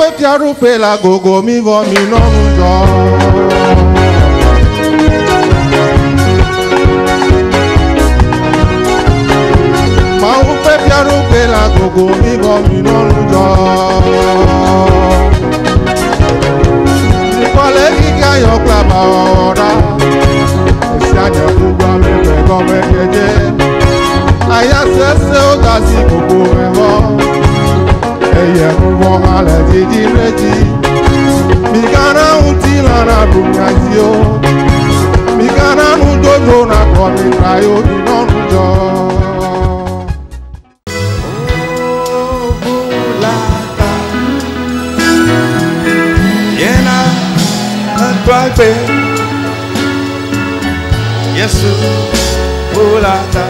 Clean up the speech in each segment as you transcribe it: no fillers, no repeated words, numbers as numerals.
peti arupe la gogo mi vo mi non jo. Ma un peti arupe la gogo mi vo mi non jo. Ni pale kika yo klaba ora. Sianya kubwa me come keje. Aya sese o gasi gogo me vo. Eye mwo ale didi reji. Mi kana unti la na bunyazio. Mi kana undojo na komi trayo di nonujo. Oh bulata, yena atwape. Yesu bulata,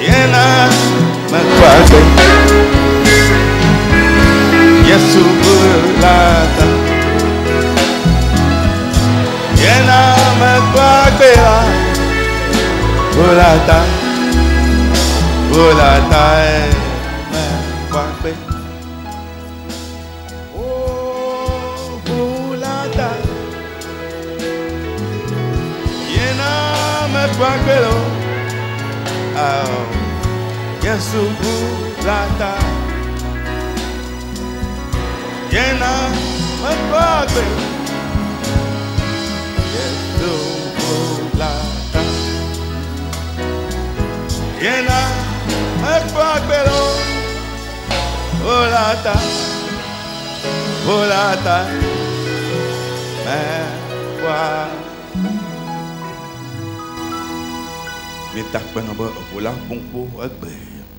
yena atwape. Yesu bulata, yena atwape. Bulata, bulata, atwape. Oh bulata, yena atwape. Oh, Yesu bulata, yena atwape. Yesu bulata, yena atwape. Bulata, bulata, atwape.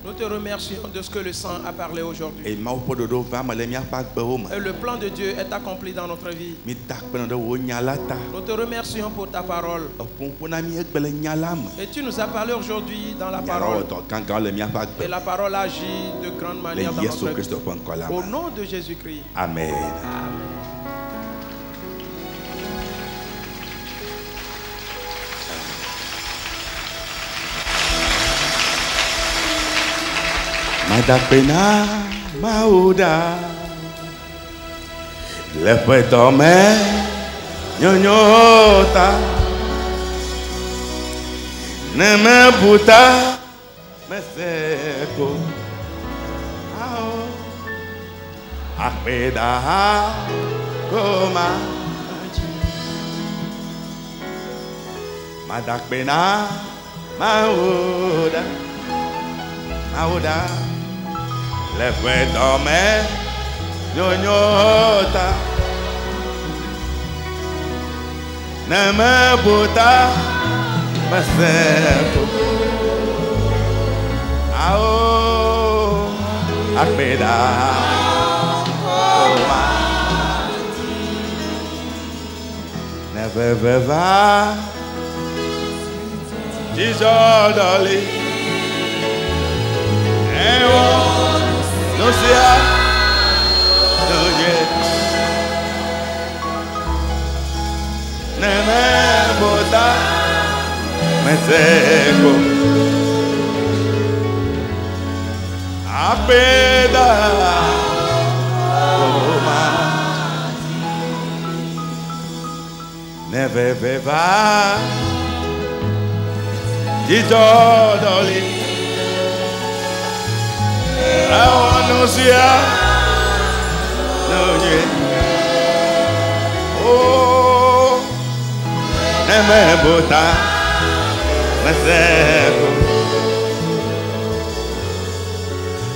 Nous te remercions de ce que le sang a parlé aujourd'hui. Et le plan de Dieu est accompli dans notre vie. Nous te remercions pour ta parole. Et tu nous as parlé aujourd'hui dans la parole. Et la parole agit de grande manière dans notre vie. Au nom de Jésus-Christ. Amen. Amen. Madapena mauda lepe tome nyonyota neme buta meseko ao apeda koma madapena mauda le fue tomé nyonyota ne me buta meseko ao akpeda ne veva jijodoli no sea no yet ne me bota me seco apeda oma ne veva jijodoli I want to see her. No, yeah. Oh, neme bota, meseko.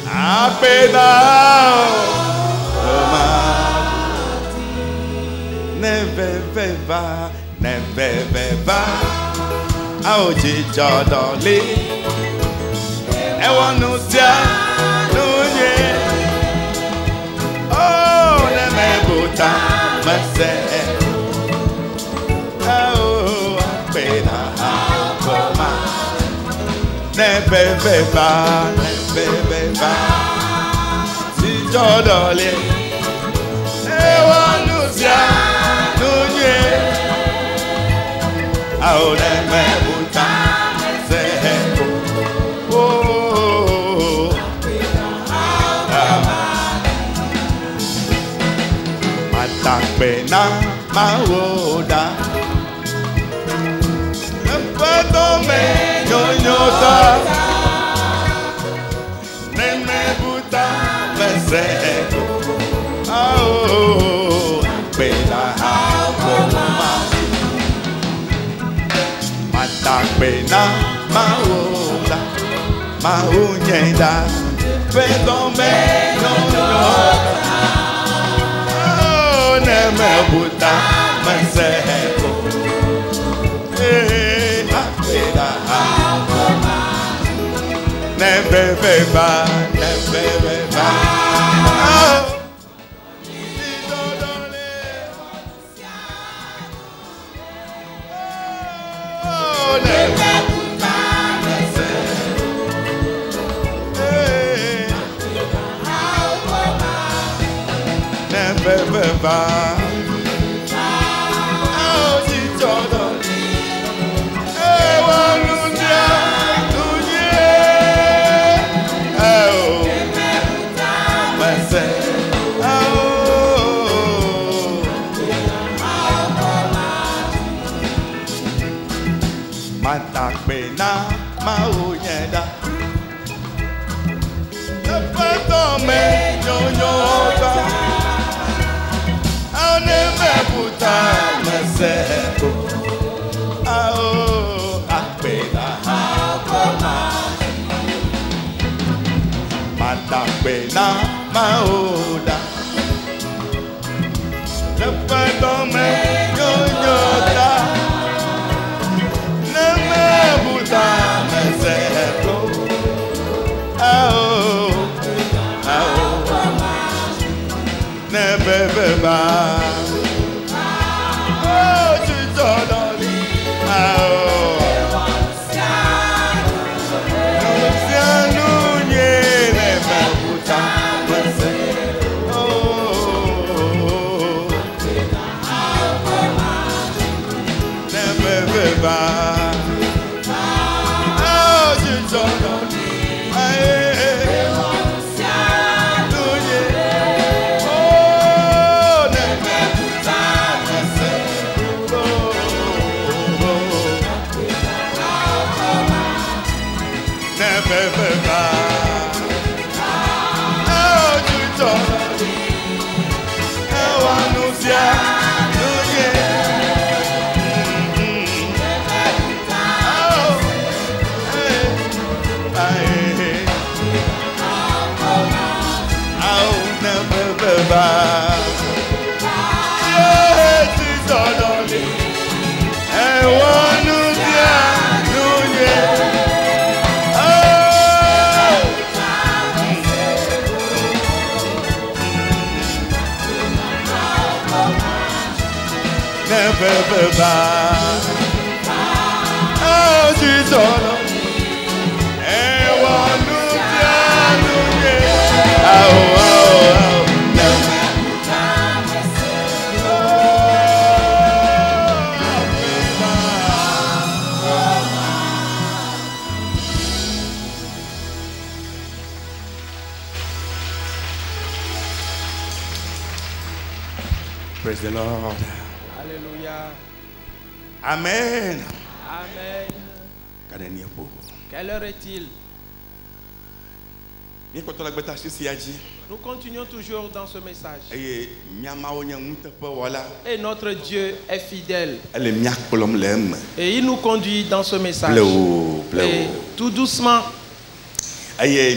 Apeda, toma. Neve veva. Aoji jodoli. I want to see her. Oh, let me put on myself. Oh, pena, coma. Never, si jodole. Ewanusia, nunye. Oh, let me put on myself. Oh. maoda. Nepatome nyonyota. Neme buta meseko. Oh, pena hakoma. Mata pena maoda. Maunyenda. Nepatome nyonyota. Neme buta meseko. Apeda hakoma. Never beba, never beba. Oh, never buta meseko. Never beba. Pena mauyenda. Nepatome nyonyota. Aneme puta meseko. Ao apena hakoma. Mata pena mauda. Nepatome nyonyota. Never oh, Chitodoli. Praise the Lord. Alléluia. Amen. Amen. Quelle heure est-il? Nous continuons toujours dans ce message. Et notre Dieu est fidèle. Et il nous conduit dans ce message. Et tout doucement. Et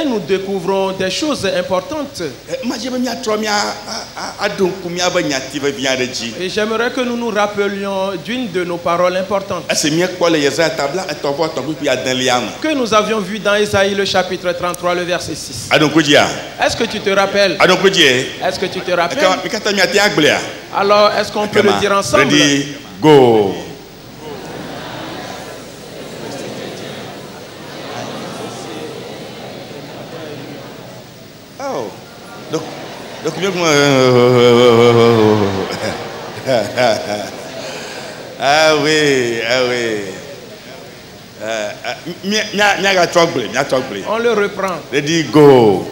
nous découvrons des choses importantes. Et j'aimerais que nous nous rappelions d'une de nos paroles importantes que nous avions vu dans Ésaïe le chapitre 33, le verset 6. Est-ce que tu te rappelles? Est-ce que tu te rappelles? Alors, est-ce qu'on peut le dire ensemble? Go. Oh, donc ah oui. On le reprend. Let it go.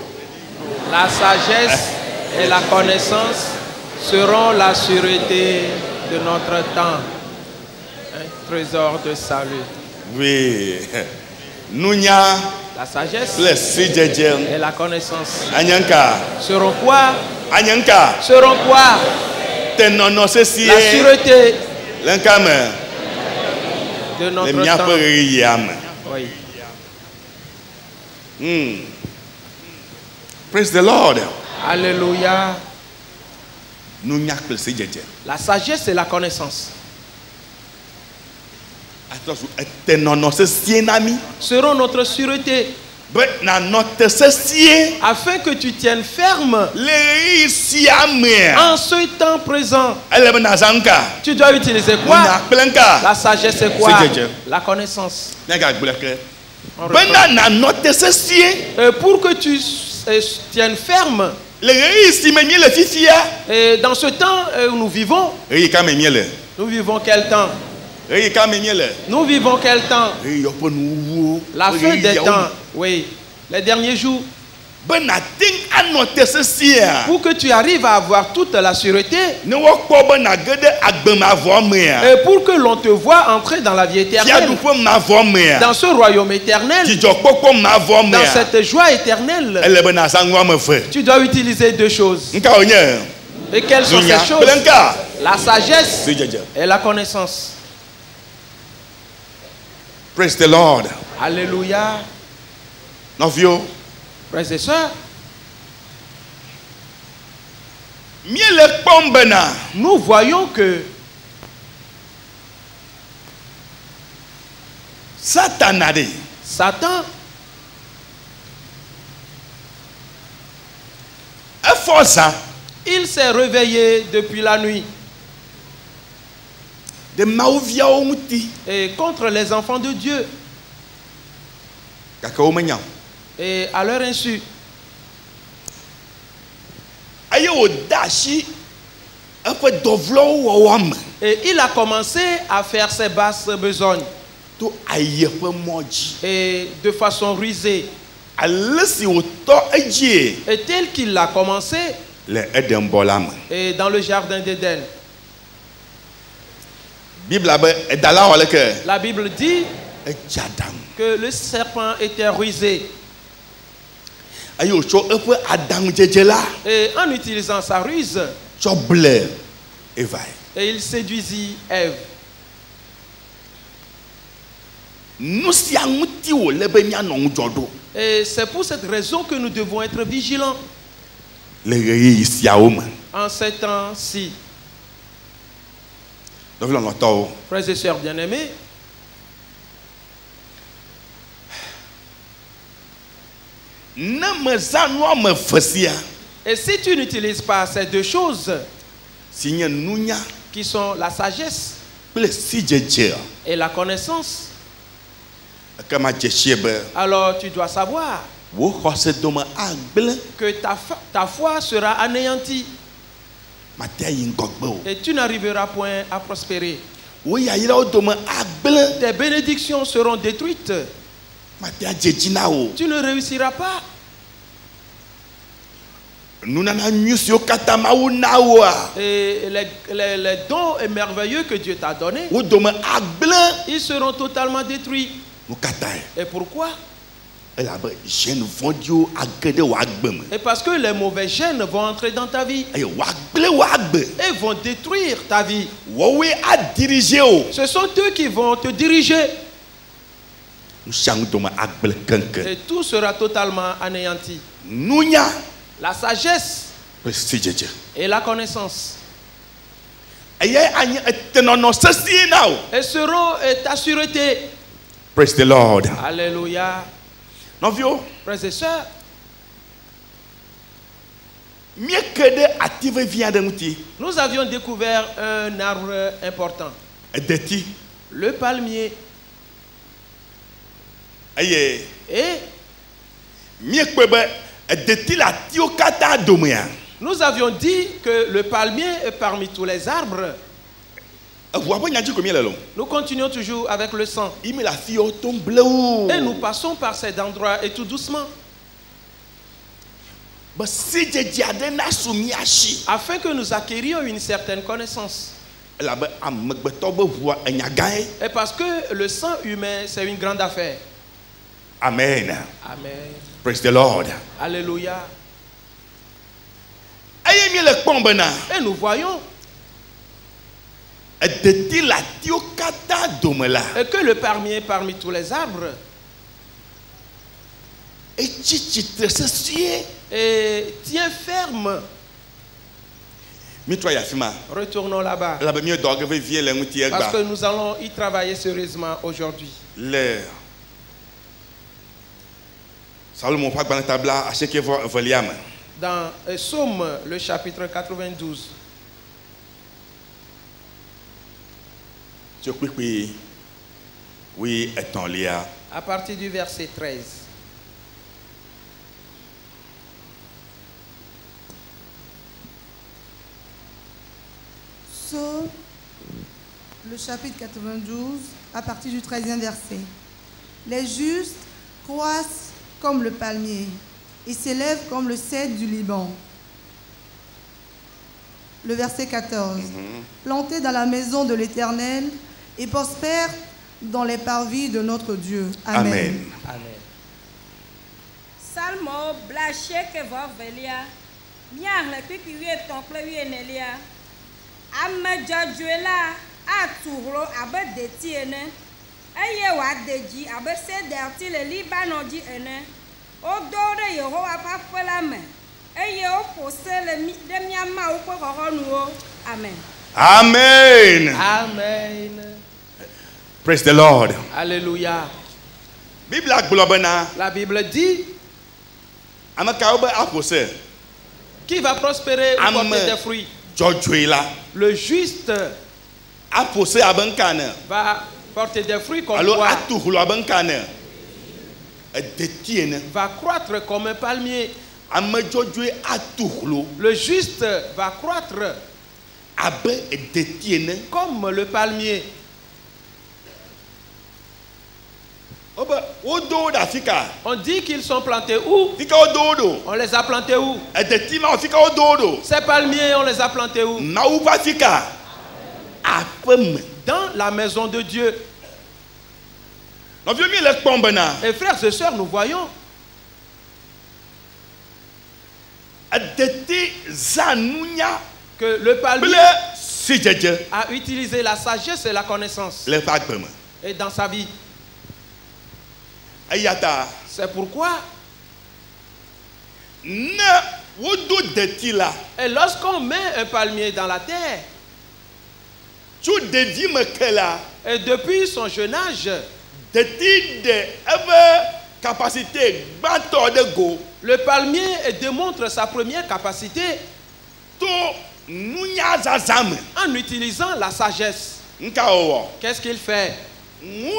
La sagesse et la connaissance seront la sûreté de notre temps. Un trésor de salut. Oui. Nunya. La sagesse et la connaissance Anyanka. Seront quoi? Anyanka. Seront quoi? La sûreté de notre temps. Oui. Praise the Lord. Alléluia. La sagesse et la connaissance seront notre sûreté, afin que tu tiennes ferme en ce temps présent. Tu dois utiliser quoi? La sagesse, c'est quoi? La connaissance. Pour que tu tiennes ferme et dans ce temps où nous vivons quel temps? Nous vivons quel temps? La fin des temps, oui, les derniers jours. Pour que tu arrives à avoir toute la sûreté et pour que l'on te voie entrer dans la vie éternelle, dans ce royaume éternel, dans cette joie éternelle, tu dois utiliser deux choses. Et quelles sont ces choses? La sagesse et la connaissance. Praise the Lord. Alléluia. Frères et sœurs, nous voyons que Satan, il s'est réveillé depuis la nuit et contre les enfants de Dieu et à leur insu. Et il a commencé à faire ses basses besognes et de façon rusée. Et tel qu'il l'a commencé et dans le jardin d'Éden. La Bible dit que le serpent était rusé. Et en utilisant sa ruse, et il séduisit Ève. Et c'est pour cette raison que nous devons être vigilants en ces temps-ci. Frères et sœurs bien-aimés, et si tu n'utilises pas ces deux choses qui sont la sagesse et la connaissance, alors tu dois savoir que ta foi sera anéantie et tu n'arriveras point à prospérer. Tes bénédictions seront détruites. Tu ne réussiras pas. Et les dons merveilleux que Dieu t'a donnés, ils seront totalement détruits. Et pourquoi? Et parce que les mauvais gènes vont entrer dans ta vie et vont détruire ta vie. Ce sont eux qui vont te diriger. Et tout sera totalement anéanti. La sagesse et la connaissance. Et seront ta sûreté. Praise the Lord. Alléluia. Frères et sœurs, nous avions découvert un arbre important, le palmier. Et nous avions dit que le palmier est parmi tous les arbres. Nous continuons toujours avec le sang. Et nous passons par cet endroit et tout doucement. afin que nous acquérions une certaine connaissance. Et parce que le sang humain, c'est une grande affaire. Amen. Amen. Praise the Lord. Alléluia. Et nous voyons et que le palmier parmi tous les arbres et tient ferme. Retournons là-bas parce que nous allons y travailler sérieusement aujourd'hui. Dans Psaume, le chapitre 92. À partir du verset 13. Psaume, le chapitre 92, à partir du 13e verset. Les justes croissent comme le palmier et s'élèvent comme le cèdre du Liban. Le verset 14. Plantés dans la maison de l'Éternel et prospèrent dans les parvis de notre Dieu. Amen. Amen. Amen. Salmo blaché que va velia. Miar le pipi temple nelia. Ame jadjuela a tourlo abe de tiene. Eye wa deji abe se derti le Libanon di ene. O dore Yehowa pa felame. Eye o pose le de miama o ko ronuo. Amen. Amen. Amen. Praise the Lord. Alléluia. La Bible dit qui va prospérer ou porter des fruits. Le juste va porter des fruits comme quoi va croître comme un palmier. Le juste va croître comme le palmier. On dit qu'ils sont plantés où? On les a plantés où? Ces palmiers, on les a plantés où? Dans la maison de Dieu. Et frères et sœurs, nous voyons que le palmier a utilisé la sagesse et la connaissance et dans sa vie. C'est pourquoi et lorsqu'on met un palmier dans la terre et depuis son jeune âge le palmier démontre sa première capacité en utilisant la sagesse. Qu'est-ce qu'il fait? Et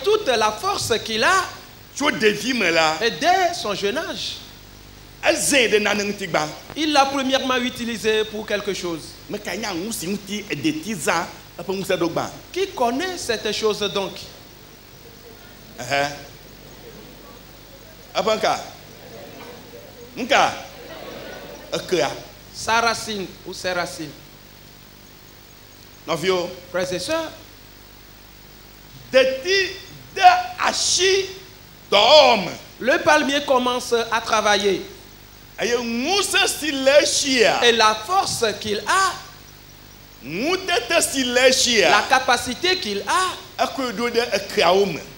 toute la force qu'il a et dès son jeune âge il l'a premièrement utilisé pour quelque chose. Qui connaît cette chose donc? Sa racine ou ses racines. Frères et sœurs, le palmier commence à travailler. Et la force qu'il a, la capacité qu'il a,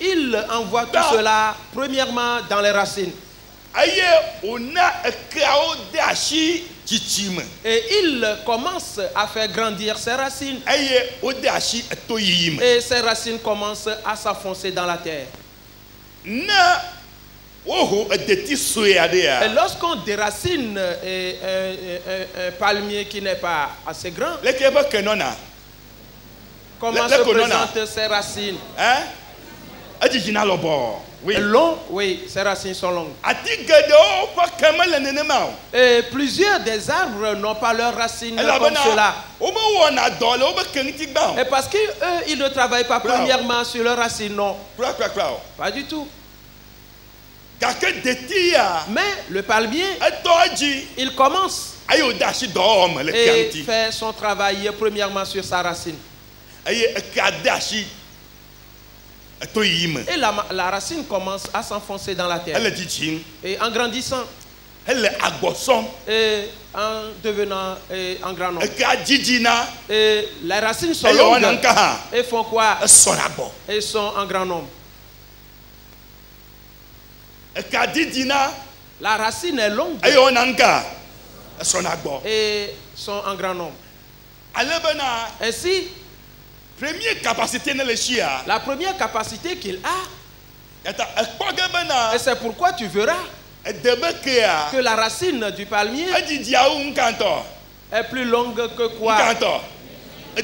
il envoie tout cela premièrement dans les racines. Et il commence à faire grandir ses racines. Et ses racines commencent à s'enfoncer dans la terre. Et lorsqu'on déracine un palmier qui n'est pas assez grand, comment se présentent ses racines? Long, oui, ces racines sont longues. Et plusieurs des arbres n'ont pas leurs racines comme cela. Et parce qu'eux, ils ne travaillent pas premièrement sur leurs racines, non. Pas du tout. Mais le palmier, il commence et fait son travail premièrement sur sa racine. Et la racine commence à s'enfoncer dans la terre. Et en grandissant, et en devenant un grand nombre. Et les racines sont longues et font quoi? Et sont en grand nombre. La racine est longue et sont en grand nombre. Ainsi, la première capacité qu'il a, et c'est pourquoi tu verras que la racine du palmier est plus longue que quoi? Et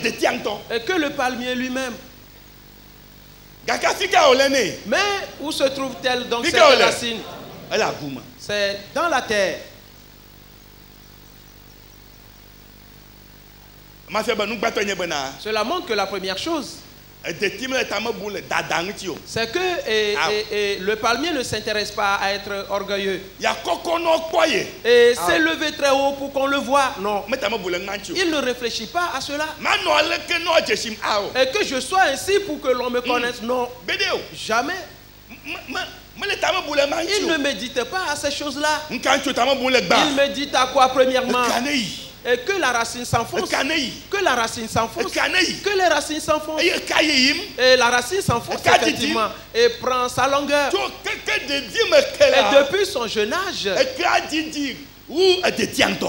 que le palmier lui-même. Mais où se trouve-t-elle donc cette racine? C'est dans la terre. Cela montre que la première chose, c'est que le palmier ne s'intéresse pas à être orgueilleux et s'élever très haut pour qu'on le voie. Non. Il ne réfléchit pas à cela. Et que je sois ainsi pour que l'on me connaisse. Non. Jamais. Il ne médite pas à ces choses-là. Il médite à quoi premièrement? Et que la racine s'enfonce. Que la racine s'enfonce. Que les racines s'enfoncent. Et la racine s'enfonce effectivement. Et prend sa longueur. Et depuis son jeune âge,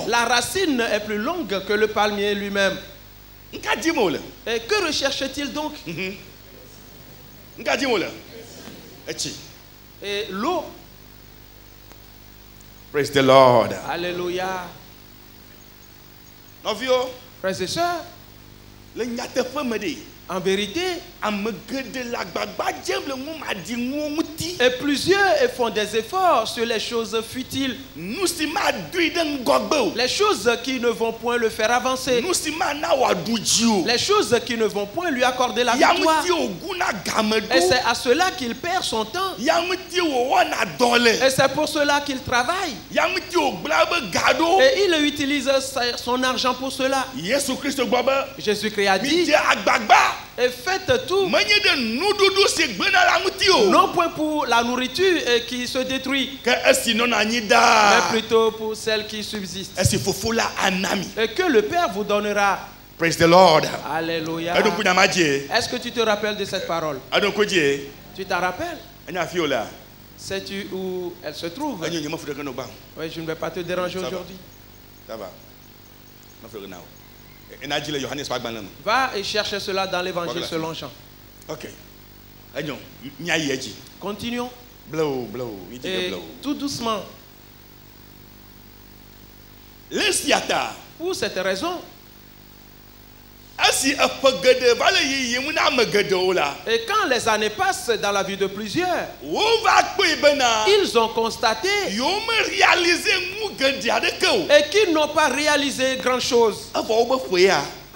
la racine est plus longue que le palmier lui-même. Et que recherche-t-il donc? Et l'eau. Praise the Lord. Alléluia. Frères et sœurs, en vérité, et plusieurs font des efforts sur les choses futiles, les choses qui ne vont point le faire avancer, les choses qui ne vont point lui accorder la victoire. Et c'est à cela qu'il perd son temps. Et c'est pour cela qu'il travaille. Et il utilise son argent pour cela. Jésus-Christ a dit: et faites tout, non point pour la nourriture qui se détruit, mais plutôt pour celle qui subsiste. Et que le Père vous donnera. Praise the Lord. Alléluia. Est-ce que tu te rappelles de cette parole? Tu t'en rappelles? Sais-tu où elle se trouve? Oui, je ne vais pas te déranger aujourd'hui. Ça va. Va et cherche cela dans l'évangile selon Jean. Ok. Continuons. Et tout doucement. Pour cette raison, et quand les années passent dans la vie de plusieurs, ils ont constaté et qu'ils n'ont pas réalisé grand chose.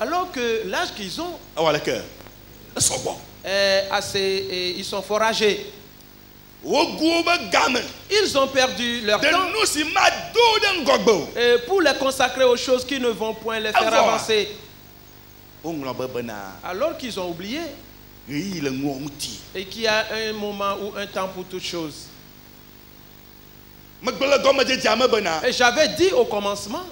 Alors que l'âge qu'ils ont est assez, ils sont fort âgés. Ils ont perdu leur temps et pour les consacrer aux choses qui ne vont point les faire avancer. Alors qu'ils ont oublié et qu'il y a un moment ou un temps pour toutes choses. Et j'avais dit au commencement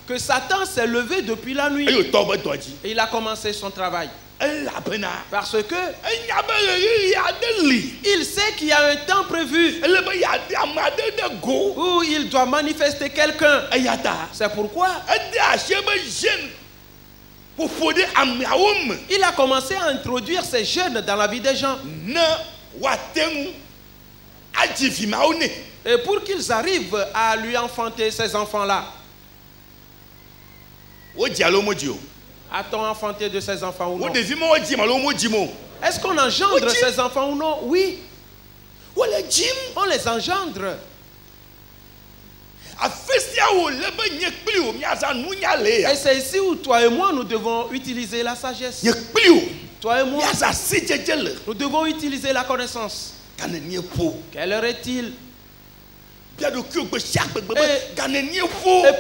que Satan s'est levé depuis la nuit et il a commencé son travail. Parce que il sait qu'il y a un temps prévu où il doit manifester quelqu'un. C'est pourquoi il a commencé à introduire ces jeunes dans la vie des gens. Et pour qu'ils arrivent à lui enfanter ces enfants-là. A-t-on enfanté de ces enfants ou non? Est-ce qu'on engendre ces enfants ou non? Oui. On les engendre. Et c'est ici où toi et moi nous devons utiliser la sagesse. Toi et moi, nous devons utiliser la connaissance. Quelle heure est-il? Et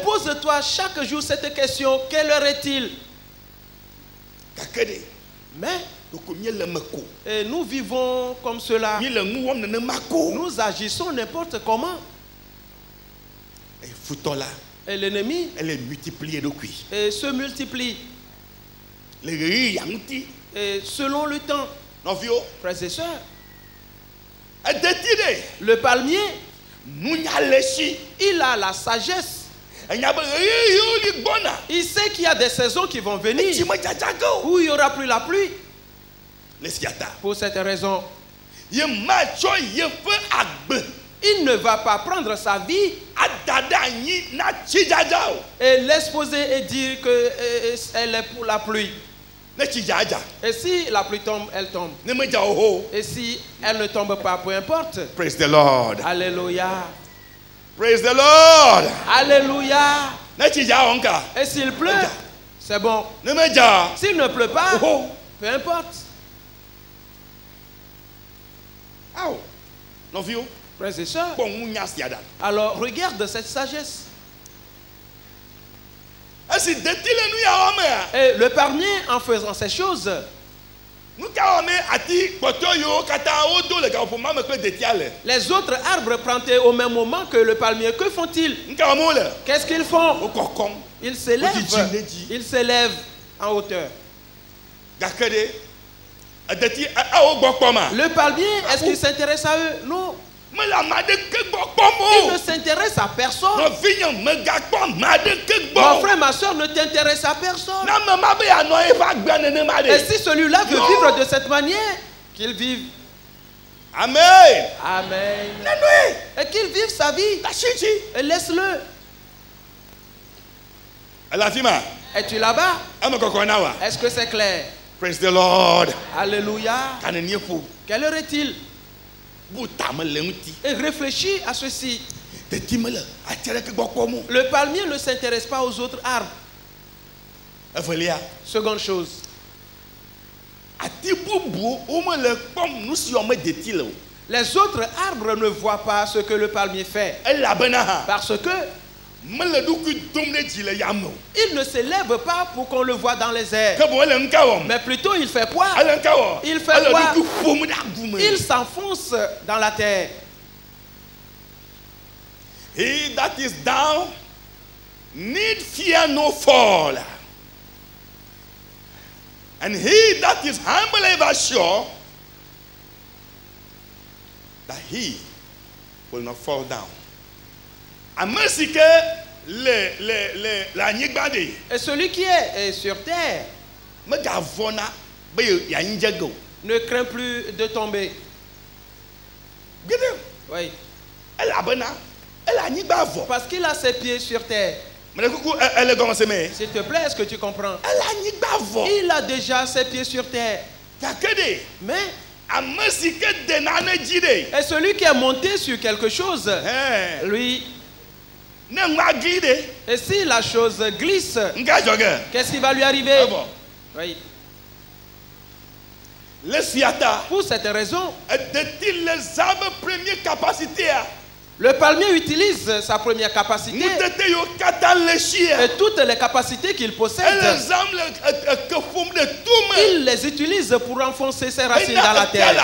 pose-toi chaque jour cette question, quelle heure est-il? Mais et nous vivons comme cela. Nous agissons n'importe comment. Et l'ennemi et se multiplie. Et selon le temps, frères et sœurs, le palmier, il a la sagesse. Il sait qu'il y a des saisons qui vont venir où il n'y aura plus la pluie. Pour cette raison, il ne va pas prendre sa vie et l'exposer et dire qu'elle est pour la pluie. Et si la pluie tombe, elle tombe. Et si elle ne tombe pas, peu importe. Praise the Lord. Alléluia. Praise the Lord. Alléluia. Et s'il pleut, c'est bon. S'il ne pleut pas, peu importe. Frères et sœurs, alors regarde cette sagesse. Et le palmier, en faisant ces choses, les autres arbres plantés au même moment que le palmier, que font-ils? Qu'est-ce qu'ils font? Ils s'élèvent. Ils s'élèvent en hauteur. Le palmier, est-ce qu'il s'intéresse à eux? Non. Il ne s'intéresse à personne. Mon frère, ma soeur, ne t'intéresse à personne. Et si celui-là veut vivre de cette manière, qu'il vive. Amen. Amen. Et qu'il vive sa vie. Et laisse-le. Es-tu là-bas? Est-ce que c'est clair? Praise the Lord. Alléluia. Quelle heure est-il? Et réfléchis à ceci. Le palmier ne s'intéresse pas aux autres arbres. Seconde chose. Les autres arbres ne voient pas ce que le palmier fait. Parce que il ne s'élève pas pour qu'on le voit dans les airs. Mais plutôt il fait quoi? Il fait quoi? Il s'enfonce dans la terre. He that is down need fear no fall. And he that is humble ever sure that he will not fall down. Et celui qui est sur terre ne craint plus de tomber. Oui. Parce qu'il a ses pieds sur terre. S'il te plaît, est-ce que tu comprends? Il a déjà ses pieds sur terre. Mais et celui qui est monté sur quelque chose, lui, et si la chose glisse, qu'est-ce qui va lui arriver? Oui. Pour cette raison, le palmier utilise sa première capacité et toutes les capacités qu'il possède. Il les utilise pour enfoncer ses racines dans la terre.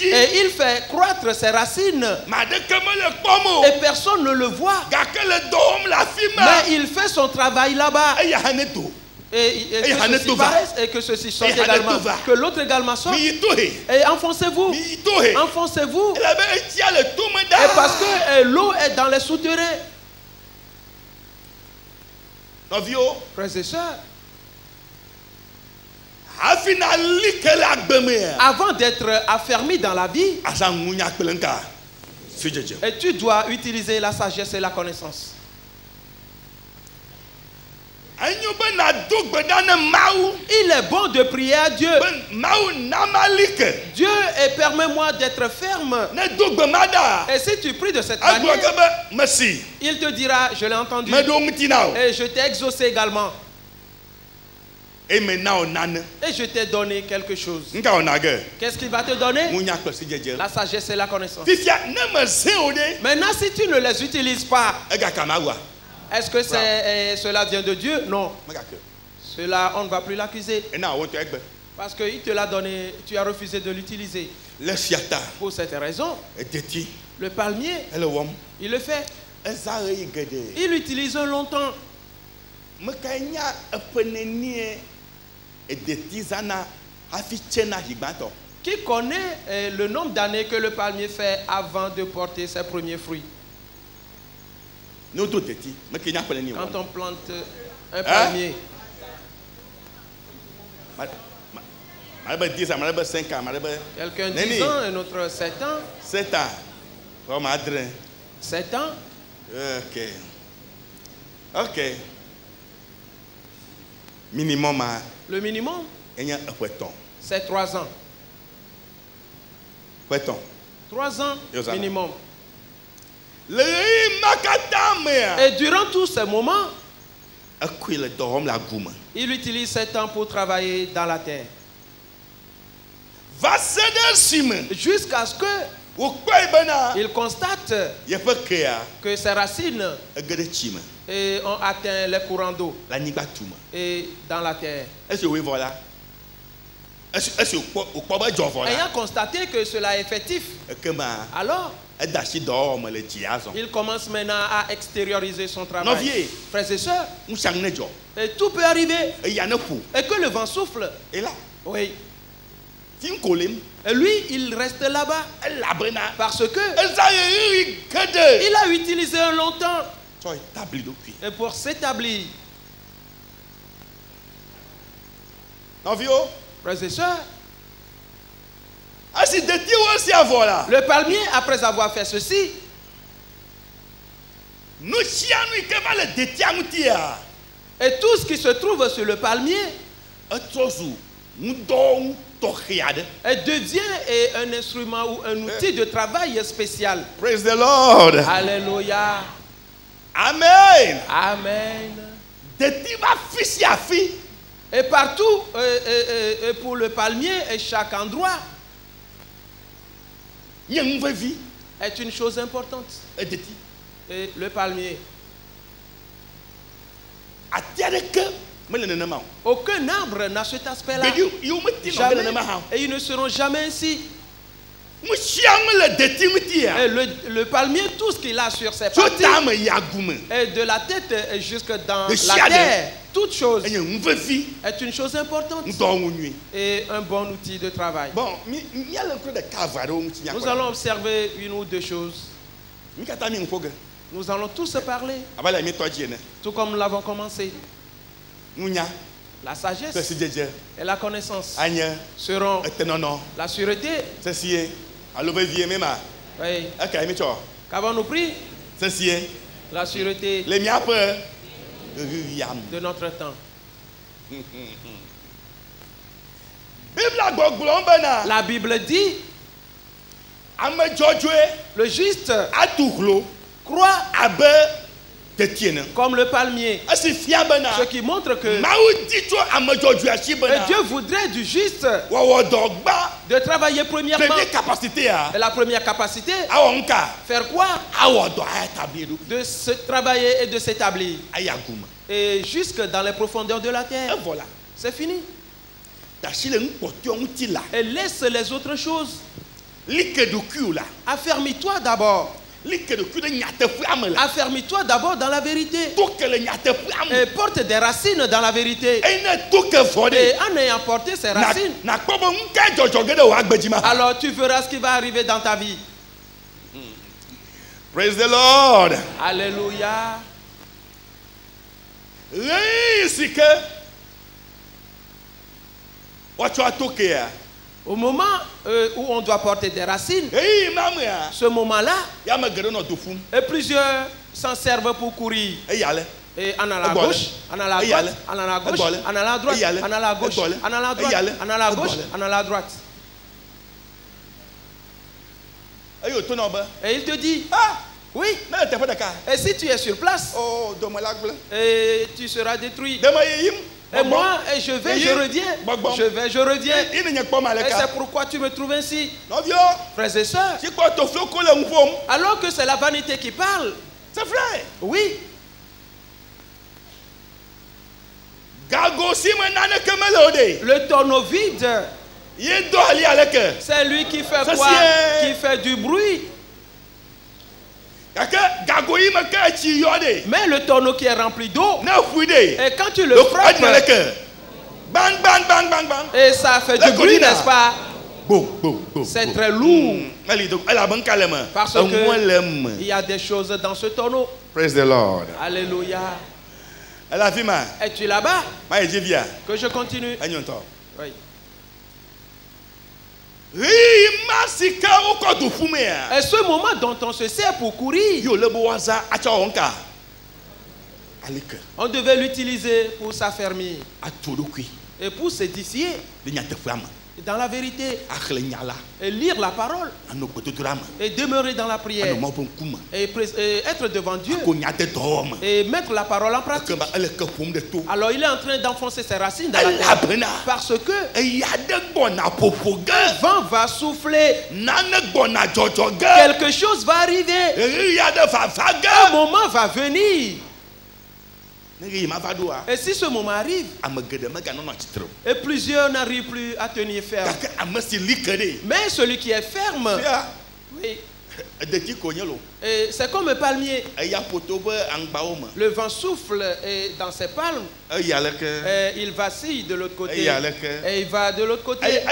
Et il fait croître ses racines. Et personne ne le voit. Mais il fait son travail là-bas. Et que ceci sorte également. Que l'autre également sorte. Et enfoncez-vous. Enfoncez-vous. Et parce que l'eau est dans les souterrains. Frères et sœurs, avant d'être affermi dans la vie, et tu dois utiliser la sagesse et la connaissance. Il est bon de prier à Dieu. Dieu, et permets-moi d'être ferme. Et si tu pries de cette manière, il te dira, je l'ai entendu. Et je t'ai exaucé également. Et maintenant on a. Et je t'ai donné quelque chose. Nga on a gueule. Qu'est-ce qu'il va te donner? Mounya klosi djedje. La sagesse et la connaissance. Fifia ne me zéode. Maintenant, si tu ne les utilises pas, Ega kamawa. est-ce que cela vient de Dieu? Non. Magake. Cela, on ne va plus l'accuser. Et na on te egbe. Parce qu'il te l'a donné, tu as refusé de l'utiliser. Le siata. Pour cette raison, Et teti. le palmier, Elle wom. il le fait. Ezare igede. Il l'utilise longtemps. Mekanya epenenie et detizana hafichena higbato. Qui connaît le nombre d'années que le palmier fait avant de porter ses premiers fruits? Nous tout teti. Mekanya epenenie. Quand on plante un palmier, Malebe 5 ans, malebe. quelqu'un 10 ans, un autre 7 ans. 7 ans. Comme adrien. 7 ans. Ok. Ok. Minimum à. Le minimum, Il y a un poiton. c'est 3 ans. Poiton. 3 ans minimum. Et Et durant tous ces moments, il il utilise 7 ans pour travailler dans la terre. Jusqu'à ce qu'il constate que ses racines ont atteint les courants d'eau et dans la terre. Ayant constaté que cela est effectif, alors il commence maintenant à extérioriser son travail. Frères et sœurs, et tout peut arriver. Et que le vent souffle. Oui. Et lui, il reste là-bas. Parce que il a utilisé un long temps. Et pour s'établir. Frères et sœurs, le palmier, après avoir fait ceci, et tout ce qui se trouve sur le palmier, et devient un instrument ou un outil de travail spécial. Praise the Lord. Alléluia. Amen. Amen. Et Et partout, pour le palmier, et chaque endroit, est une chose importante. Et le palmier. Aucun arbre n'a cet aspect-là. Jamais. Et ils ne seront jamais ainsi. Et le palmier, tout ce qu'il a sur ses parties, et de la tête jusque dans la terre, toute chose est une chose importante et un bon outil de travail. Bon, nous allons observer une ou deux choses. Nous allons tous se parler, tout comme nous l'avons commencé. La sagesse et la connaissance seront la sûreté. Oui. Qu'avons-nous pris? La sûreté de notre temps. La Bible dit, le juste croit comme le palmier. Ce qui montre que Dieu voudrait du juste de travailler premièrement. Et la première capacité, faire quoi? De se travailler et de s'établir. Et jusque dans les profondeurs de la terre. C'est fini. Et laisse les autres choses. Affermis-toi d'abord. Affermis-toi d'abord dans la vérité. Et porte des racines dans la vérité. Et en ayant porté ces racines, alors tu verras ce qui va arriver dans ta vie. Praise the Lord. Alléluia. Au moment où on doit porter des racines, ce moment-là, et plusieurs s'en servent pour courir. Et en allant à la gauche, en allant à la droite, en allant à la gauche, en allant à droite, en allant à gauche, en allant à droite, en allant à gauche, en allant à droite. Et il te dit, oui, et si tu es sur place, et tu seras détruit. Et moi, je vais, je reviens. Je vais, je reviens. Et c'est pourquoi tu me trouves ainsi. Frères et sœurs. Alors que c'est la vanité qui parle. C'est vrai. Oui. Le tonneau vide. C'est lui qui fait quoi? Qui fait du bruit. Mais le tonneau qui est rempli d'eau, et quand tu le frappes, bang, bang, bang, bang, bang, et ça fait du bruit, n'est-ce pas? C'est très lourd. Parce que il y a des choses dans ce tonneau. Praise the Lord. Alléluia. Es-tu là-bas? Que je continue. Oui. Et ce moment dont on se sert pour courir, on devait l'utiliser pour s'affermir et pour s'édifier dans la vérité et lire la parole et demeurer dans la prière et être devant Dieu et mettre la parole en pratique. Alors il est en train d'enfoncer ses racines dans la terre parce que un vent va souffler, quelque chose va arriver, un moment va venir. Et si ce moment arrive, et plusieurs n'arrivent plus à tenir ferme, mais celui qui est ferme, oui, et c'est comme un palmier. Le vent souffle dans ses palmes, et il vacille de l'autre côté, et il va de l'autre côté, et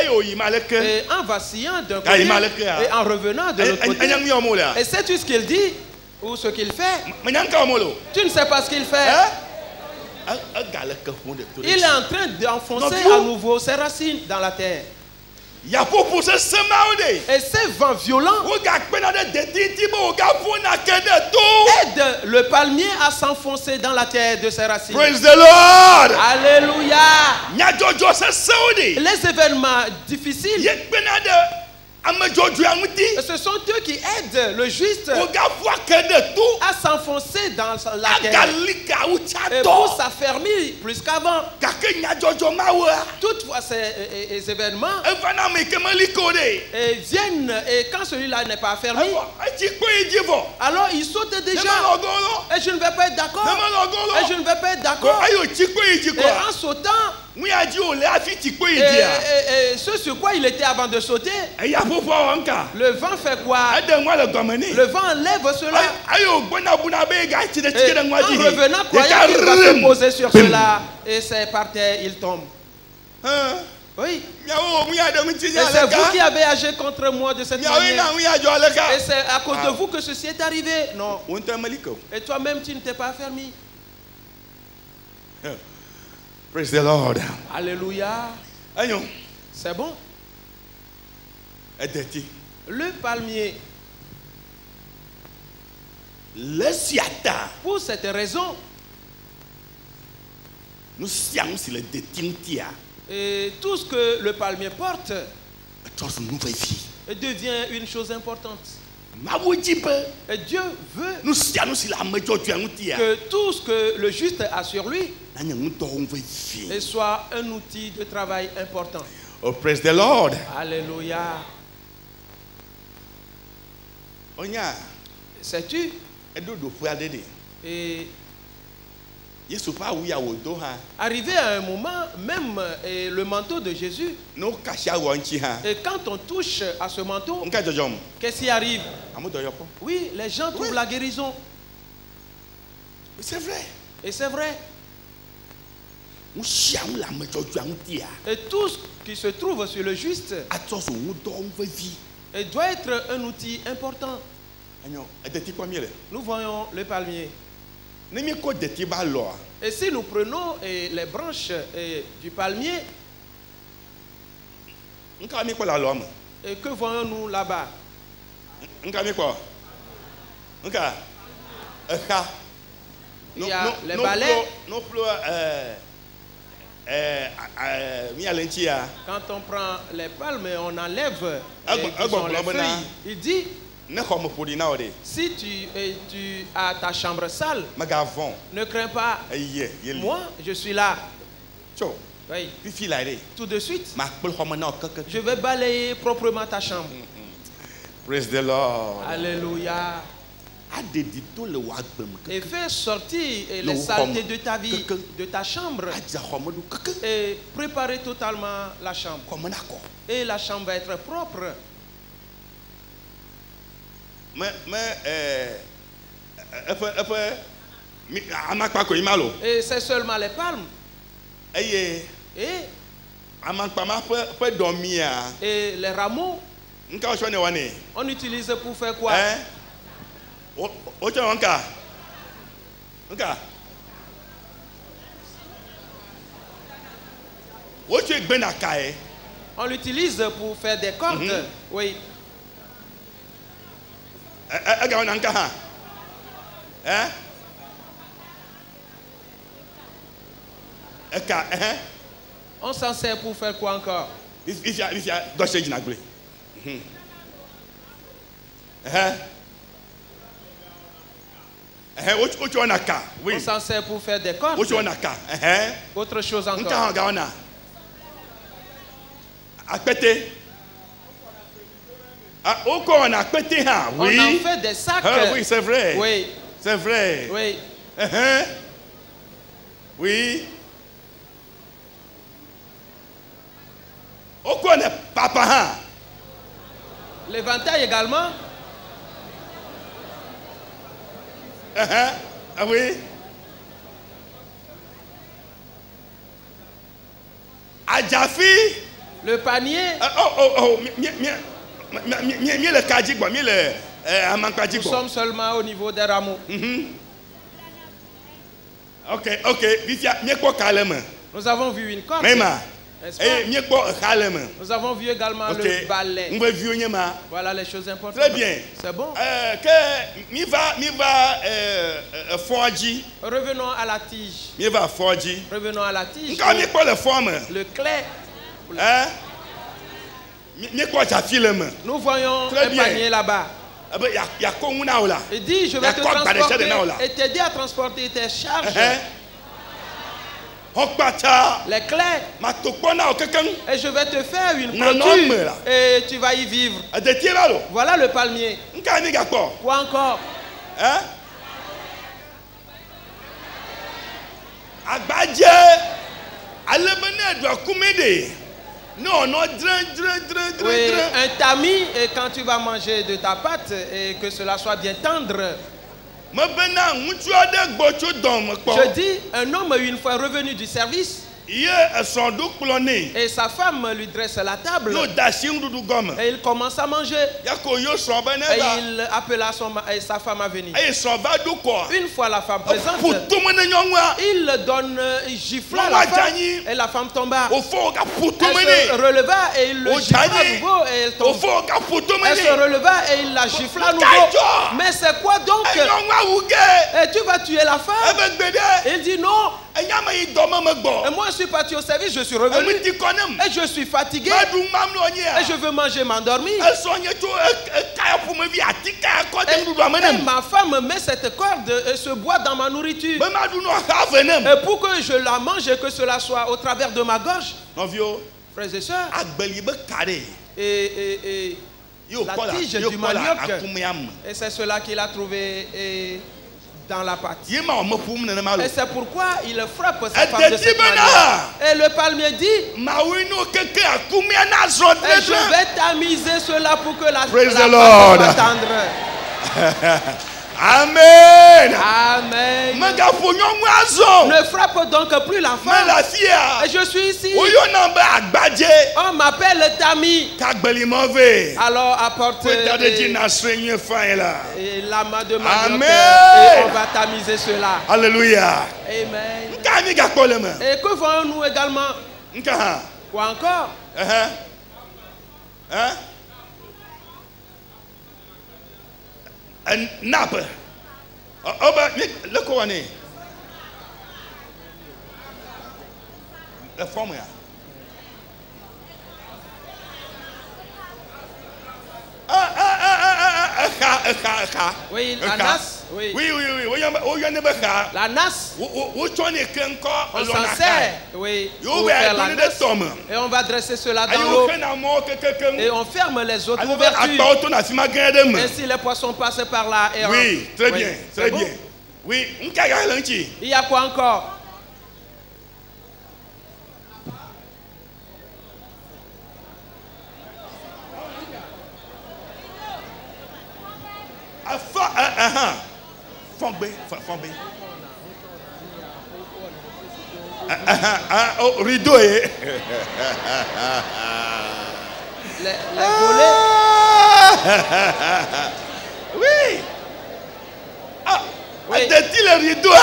en vacillant d'un côté, et en revenant de l'autre côté. Et sais-tu ce qu'il dit ou ce qu'il fait? Tu ne sais pas ce qu'il fait. Il est en train d'enfoncer à nouveau ses racines dans la terre. Et ces vents violents aident le palmier à s'enfoncer dans la terre de ses racines. Praise the Lord. Alléluia. Les événements difficiles, ce sont eux qui aident le juste à s'enfoncer dans la terre et pour s'affermir plus qu'avant. Toutefois, ces événements viennent, et quand celui-là n'est pas affermi, alors il saute déjà. Et je ne vais pas être d'accord. Et je ne vais pas être d'accord. Et en sautant, et ce sur quoi il était avant de sauter, le vent fait quoi? Le vent enlève cela. Et en revenant, croyant qu'il va se poser sur cela, et c'est par terre, il tombe. Oui. Et c'est vous qui avez agi contre moi de cette manière. Et c'est à cause de vous que ceci est arrivé. Non. Et toi-même, tu ne t'es pas affermi. Praise the Lord. Alléluia. C'est bon. Le palmier. Pour cette raison, et tout ce que le palmier porte devient une chose importante. Et Dieu veut que tout ce que le juste a sur lui soit un outil de travail important. Oh, praise the Lord. Alléluia. Sais-tu? Et arrivé à un moment, même le manteau de Jésus, et quand on touche à ce manteau, qu'est-ce qui arrive? Oui, les gens trouvent la guérison. C'est vrai. Et c'est vrai. Et tout ce qui se trouve sur le juste doit être un outil important. Nous voyons le palmier. Et si nous prenons les branches du palmier, et que voyons-nous là-bas? Il y a les balais. Quand on prend les palmes et on enlève les feuilles, il dit, si tu as ta chambre sale, ne crains pas, moi je suis là. Oui. Tout de suite, je vais balayer proprement ta chambre. Praise the Lord. Alléluia. Et fais sortir les saletés de ta vie, de ta chambre. Et préparer totalement la chambre. Et la chambre va être propre. Et c'est seulement les palmes. Et les rameaux, on utilise pour faire quoi? On l'utilise pour faire des cordes. Oui. On s'en sert pour faire quoi encore? On s'en sert pour faire des cordes. Autre chose encore. On en fait des sacs. Oui, c'est vrai. Oui. C'est vrai. Oui. Oui. Au quoi n'est papa? L'éventail également. Ah oui. Adjafi. Le panier. Nous sommes seulement au niveau des rameaux. Ok. Nous avons vu une corde. Nous avons vu également le balai. Voilà les choses importantes. Très bien. C'est bon. Revenons à la tige. Revenons à la tige. Le clé. Nous voyons un panier là-bas. Il dit, je vais te transporter et t'aider à transporter tes charges. Les clés. Et je vais te faire une clôture. Et tu vas y vivre. Voilà le palmier. Quoi encore? Oui, un tamis, et quand tu vas manger de ta pâte, et que cela soit bien tendre. Je dis, un homme une fois revenu du service, et sa femme lui dresse la table, et il commence à manger, et il appela sa femme à venir. Une fois la femme présente, il donne, il gifla la femme, et la femme tomba. Elle se releva et il le gifla à nouveau, et elle tomba. Elle se releva et il la gifla à nouveau. Mais c'est quoi donc? Et tu vas tuer la femme? Il dit non. Et moi je suis parti au service, je suis revenu. Et je suis fatigué. Et je veux manger, m'endormir. Et ma femme met cette corde et ce bois dans ma nourriture. Et pour que je la mange et que cela soit au travers de ma gorge. Frères et sœurs. Et la tige du manioc. Et c'est cela qu'il a trouvé dans la pâte. Et c'est pourquoi il frappe sa femme de cette manière. Et le palmier dit, et je vais tamiser cela pour que la pâte soit tendre. Amen. Amen. Ne frappe donc plus la femme. Et je suis ici. On m'appelle Tami. Alors apporte la main de manioc et on va tamiser cela. Alléluia. Amen. Et que voyons-nous également? Quoi encore? Nappe. Le couronné. La forme. Oui, la nasse. Oui. Oui. La nasse, on s'en sert, oui, Pour pour faire la faire nasse. Et on va dresser cela dans l'eau. Et on ferme les autres ouvertures. Ainsi les poissons passent par là. Et Oui, très bien, C'est très bon? bien. Oui, Il y a quoi encore? Rideau. Les volets. Oui. Oui. Dit le rideau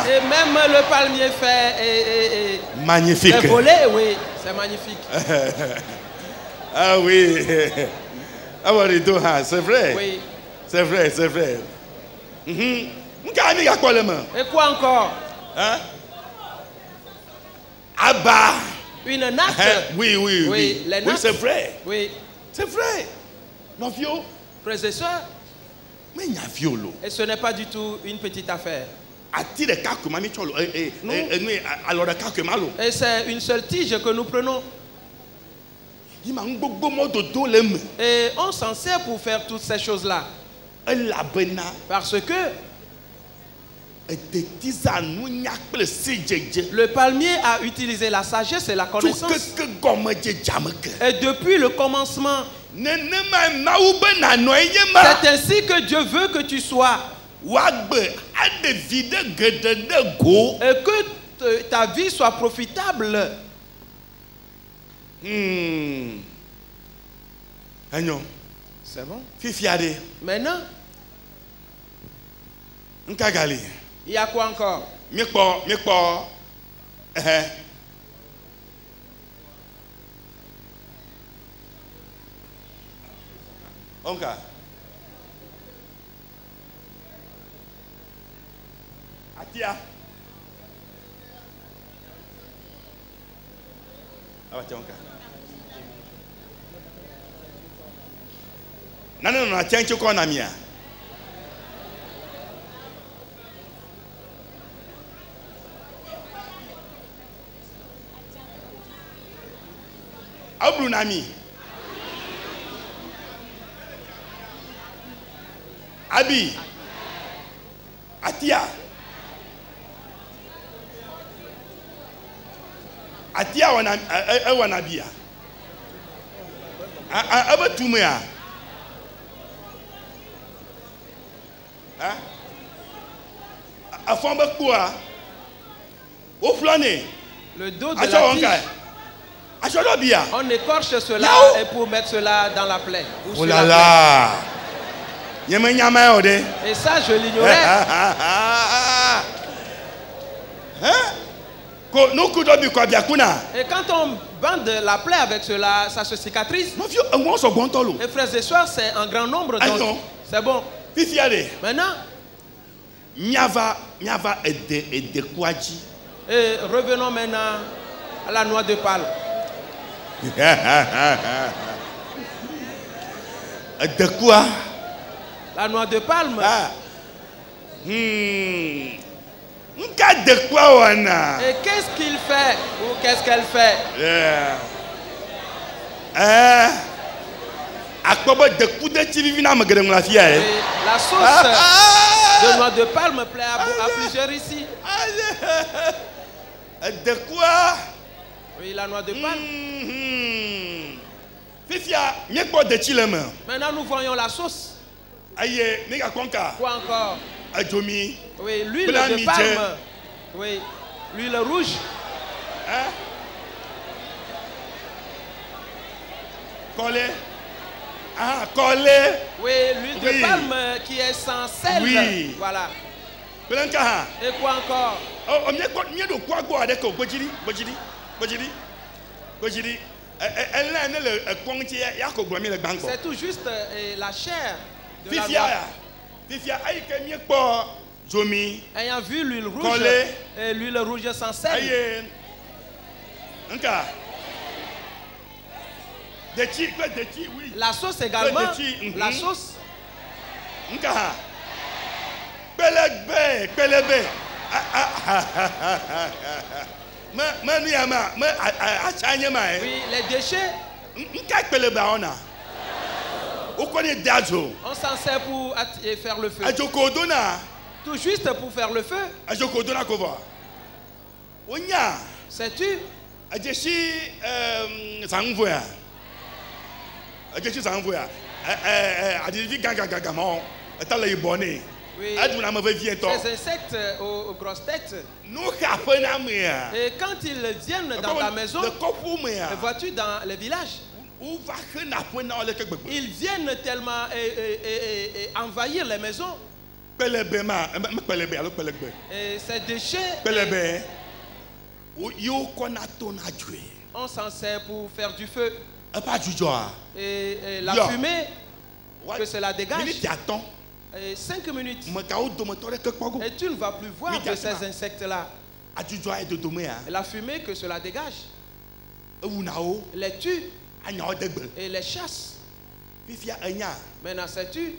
Et même le palmier fait. Magnifique. Les volets, oui, c'est magnifique. Ah oui. Ah oui, rideau, c'est vrai. Oui. C'est vrai, c'est vrai. Et quoi encore? Hein? Abba. Une natte. Oui, les nattes. Oui, c'est vrai. Oui. C'est vrai. Non, vieux. Frères et sœurs. Mais il y a violo. Et ce n'est pas du tout une petite affaire. Et c'est une seule tige que nous prenons. Et on s'en sert pour faire toutes ces choses-là. Parce que le palmier a utilisé la sagesse et la connaissance. Et depuis le commencement, c'est ainsi que Dieu veut que tu sois. Et que ta vie soit profitable. C'est bon. Maintenant, il y a quoi encore? Atia. Non, tiens, tu connais mia. Abrunami. Abi. Atia. Atia wanabia. Abatumea. Afamba quoi? Au flâner. Le dos de la tige. On écorche cela et pour mettre cela dans la plaie. Oh là là. Et ça, je l'ignorais. Et quand on bande la plaie avec cela, ça se cicatrise. Et frères et sœurs, c'est un grand nombre. C'est bon. Maintenant, et revenons maintenant à la noix de palme. De quoi? La noix de palme. De quoi, Wana? Et qu'est-ce qu'il fait? Ou qu'est-ce qu'elle fait? La sauce de noix de palme plaît à plusieurs ici. De quoi? Oui, la noix de palme. Maintenant, nous voyons la sauce. Quoi encore? Oui, l'huile de palme. Oui, l'huile rouge. Collé. Oui, l'huile de palme qui est sans sel. Oui. Voilà. Et quoi encore? C'est tout juste la chair de la noix. Ayant vu l'huile rouge et l'huile rouge sans sel. La sauce également. La sauce. Oui, les déchets. On s'en sert pour faire le feu. Tout juste pour faire le feu. Sais-tu? Oui. Ces insectes aux grosses têtes. Et quand ils viennent dans ta maison, vois-tu dans les villages, ils viennent tellement envahir les maisons. Et ces déchets, on s'en sert pour faire du feu. Et la fumée que cela dégage. 5 minutes. Et tu ne vas plus voir de ces insectes-là. La fumée que cela dégage les tue et les chasse. Maintenant, sais-tu,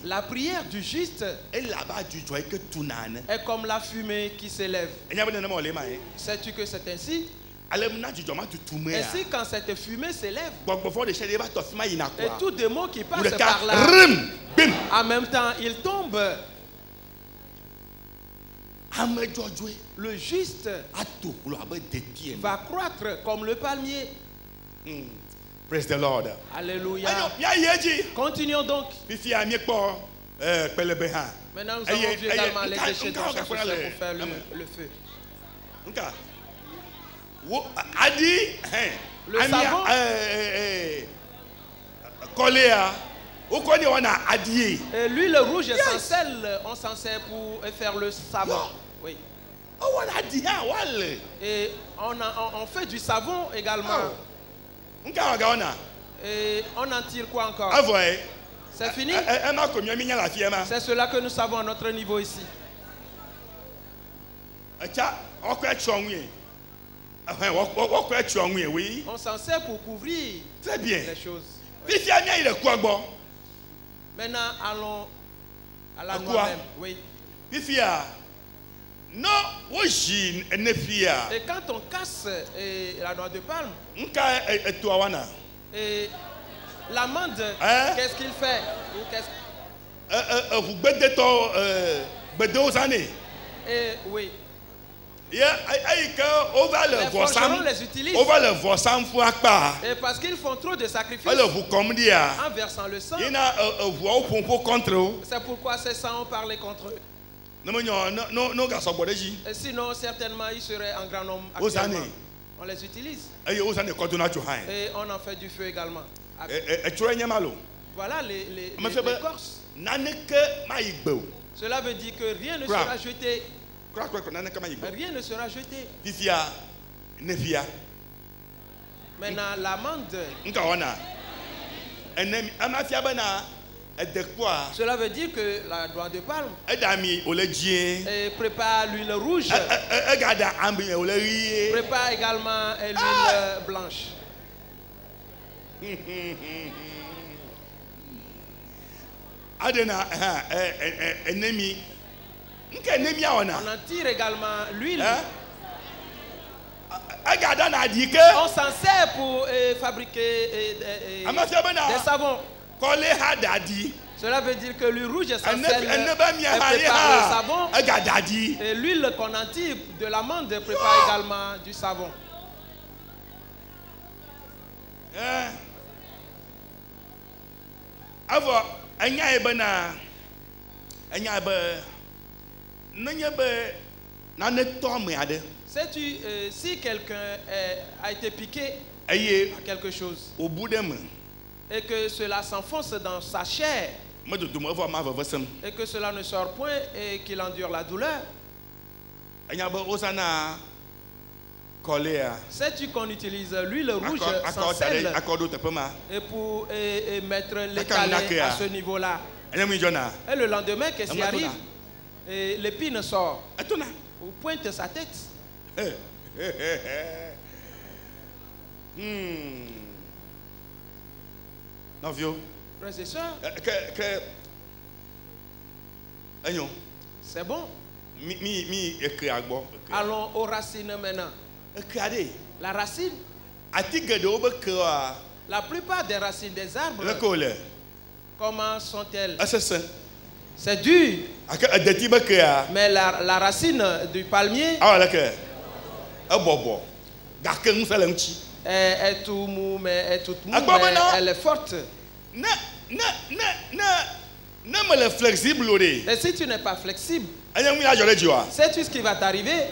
la prière du juste est comme la fumée qui s'élève. Sais-tu que c'est ainsi? Et si quand cette fumée s'élève, et tout démon qui passe par là, en même temps il tombe. Le juste va croître comme le palmier. Praise the Lord. Alléluia. Continuons donc. Maintenant nous avons vu également les déchets pour faire le feu. Le savon, et l'huile rouge essentielle, on s'en sert pour faire le savon. Oui. Et on fait du savon également. Et on en tire quoi encore? C'est fini? C'est cela que nous savons à notre niveau ici. On s'en sert pour couvrir les choses. Maintenant, allons à la noix même. Oui. Et quand on casse la noix de palme, et l'amande, qu'est-ce qu'il fait? Oui. Les forgerons les utilisent. Et parce qu'ils font trop de sacrifices en versant le sang, c'est pourquoi ces sangs ont parlé contre eux. Et sinon, certainement, ils seraient en grand nombre actuellement. On les utilise. Et on en fait du feu également. Voilà les écorces. Cela veut dire que rien ne sera jeté. Rien ne sera jeté. Maintenant, l'amande. Cela veut dire que la noix de palme prépare l'huile rouge, prépare également l'huile blanche. On en tire également l'huile. On s'en sert pour fabriquer des savons. Cela veut dire que l'huile rouge essentielle prépare le savon, et l'huile qu'on en tire de l'amande prépare également du savon. Sais-tu, si quelqu'un a été piqué à quelque chose et que cela s'enfonce dans sa chair et que cela ne sort point et qu'il endure la douleur, sais-tu qu'on utilise l'huile rouge sans sel et pour mettre les calais à ce niveau-là? Et le lendemain, qu'est-ce qui arrive? Et l'épine sort ou pointe sa tête. Non, vieux. Frères et sœurs, C'est bon. Allons aux racines maintenant. La racine. La plupart des racines des arbres, comment sont-elles? C'est dur. Mais la racine du palmier est tout mou, mais est toute mou, mais elle est forte. Et si tu n'es pas flexible, sais-tu ce qui va t'arriver?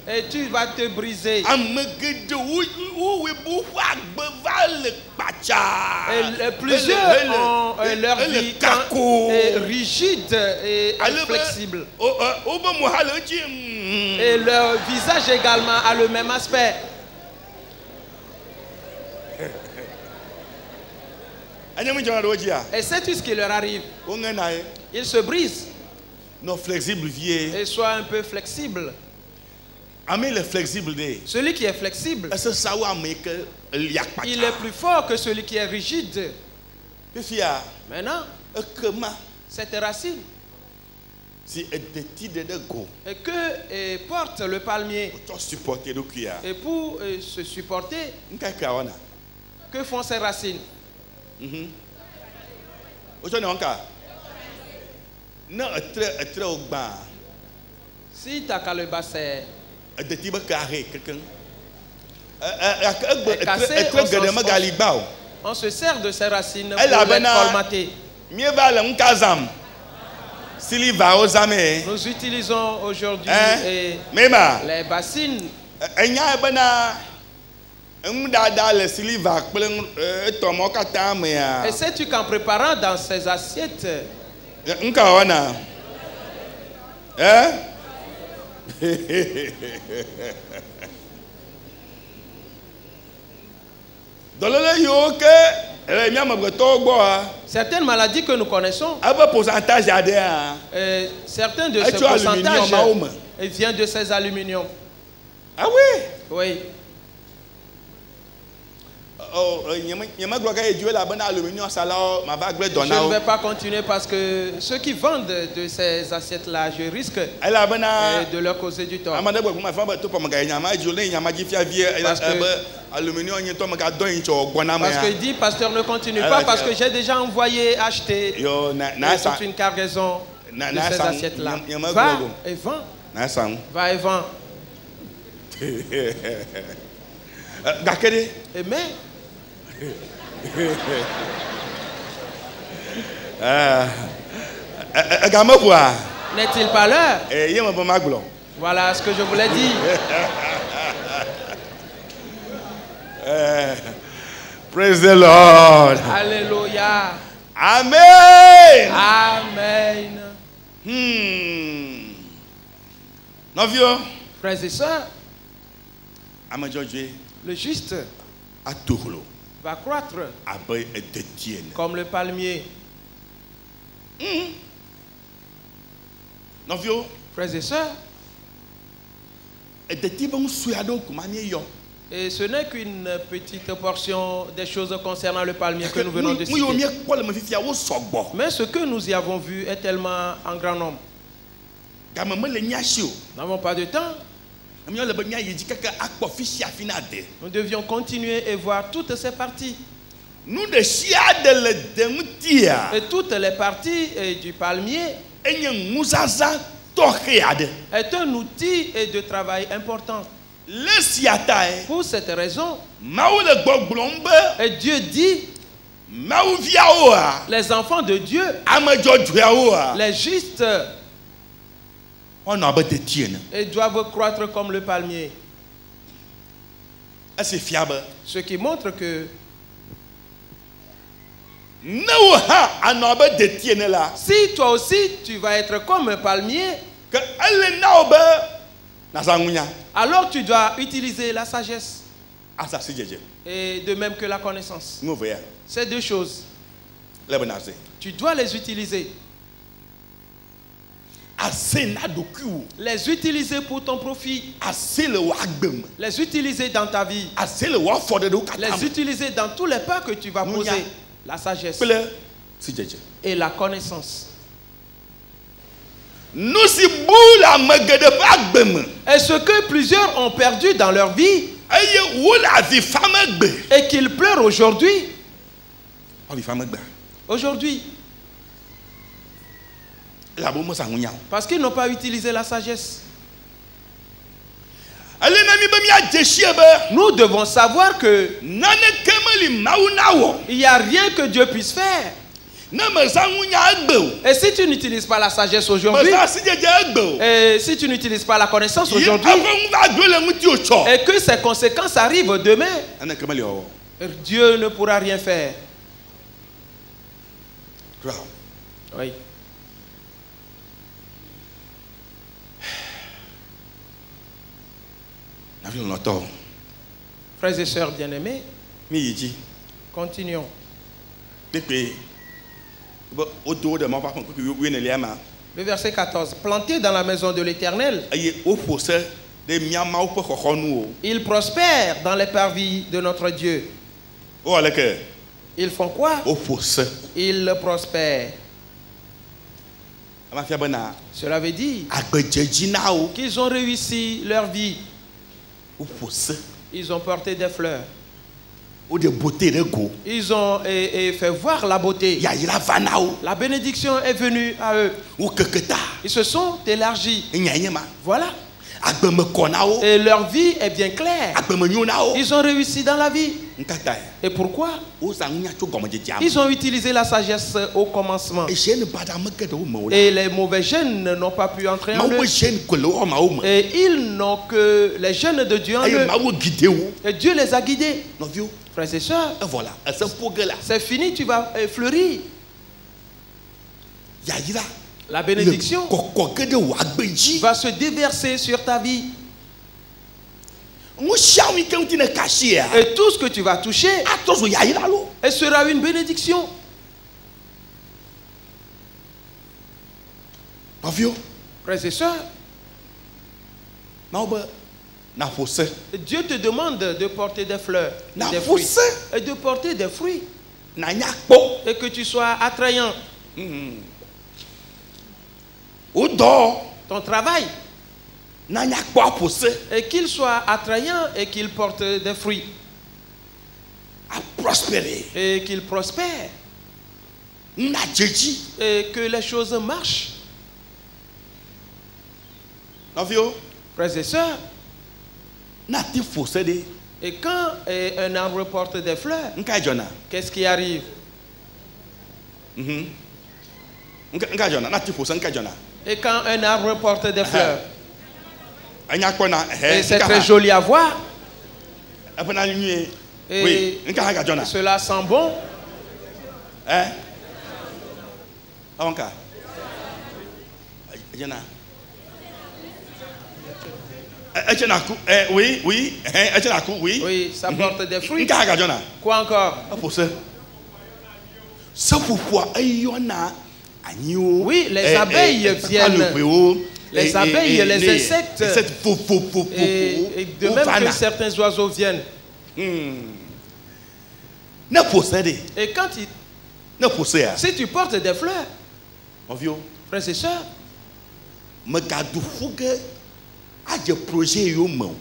Et tu vas te briser. Et plusieurs ont leur vie rigide et inflexible. Et leur visage également a le même aspect. Et sais-tu ce qui leur arrive? Ils se brisent. Et sois un peu flexible. Celui qui est flexible, il est plus fort que celui qui est rigide. Maintenant, cette racine et que porte le palmier, et pour se supporter, que font ces racines? Si ta calebasse est cassée, on se sert de ces racines pour les colmater. Nous utilisons aujourd'hui les bassines. Et sais-tu qu'en préparant dans ces assiettes, certaines maladies que nous connaissons, certains de ce pourcentage viennent de ces aluminiums. Ah oui? Oui. Je ne vais pas continuer parce que ceux qui vendent de ces assiettes-là, je risque de leur causer du tort. Parce qu'il dit, pasteur, ne continue pas parce que j'ai déjà envoyé acheter toute une cargaison de ces assiettes-là. Va et vends. Va et vends. Amen. N'est-il pas l'heure? Voilà ce que je voulais dire. Praise the Lord. Alléluia. Amen. Amen. Novio. Frères et sœurs, le juste va croître comme le palmier. Frères et sœurs, et ce n'est qu'une petite portion des choses concernant le palmier que nous venons de citer. Mais ce que nous y avons vu est tellement en grand nombre. Nous n'avons pas de temps. Nous devions continuer et voir toutes ces parties. Et toutes les parties du palmier est un outil de travail important. Pour cette raison, et Dieu dit, les enfants de Dieu, les justes, et doivent croître comme le palmier. Ce qui montre que si toi aussi tu vas être comme un palmier, alors tu dois utiliser la sagesse. Et de même que la connaissance. Ces deux choses, tu dois les utiliser. Les utiliser pour ton profit. Les utiliser dans ta vie. Les utiliser dans tous les pas que tu vas poser. La sagesse et la connaissance. Et ce que plusieurs ont perdu dans leur vie et qu'ils pleurent aujourd'hui. Aujourd'hui. Parce qu'ils n'ont pas utilisé la sagesse. Nous devons savoir que il n'y a rien que Dieu puisse faire. Et si tu n'utilises pas la sagesse aujourd'hui, et si tu n'utilises pas la connaissance aujourd'hui, et que ces conséquences arrivent demain, Dieu ne pourra rien faire. Oui. Frères et sœurs bien-aimés, continuons. Le verset 14. Plantés dans la maison de l'Éternel, ils prospèrent dans les parvis de notre Dieu. Ils font quoi? Ils prospèrent. Cela veut dire qu'ils ont réussi leur vie. Ils ont porté des fleurs. Ils ont fait voir la beauté. La bénédiction est venue à eux. Ils se sont élargis. Voilà. Et leur vie est bien claire. Ils ont réussi dans la vie. Et pourquoi? Ils ont utilisé la sagesse au commencement. Et les mauvais gènes n'ont pas pu entrer en eux. Et ils n'ont que les gènes de Dieu en eux. Et Dieu les a guidés. Frères et sœurs, c'est fini, tu vas fleurir. La bénédiction va se déverser sur ta vie. Et tout ce que tu vas toucher sera une bénédiction. Frères et sœurs, Dieu te demande de porter des fleurs, des fruits, et de porter des fruits, et que tu sois attrayant. Ton travail, et qu'il soit attrayant et qu'il porte des fruits, et qu'il prospère, et que les choses marchent. Frères et sœurs, et quand un arbre porte des fleurs, qu'est-ce qui arrive? Et quand un arbre porte des fleurs, et c'est très joli à voir, et cela sent bon. Oui, ça porte des fruits. Quoi encore? Oui, les abeilles viennent. Les abeilles, les insectes. Et de même que certains oiseaux viennent. Et quand si tu portes des fleurs, frères et sœurs,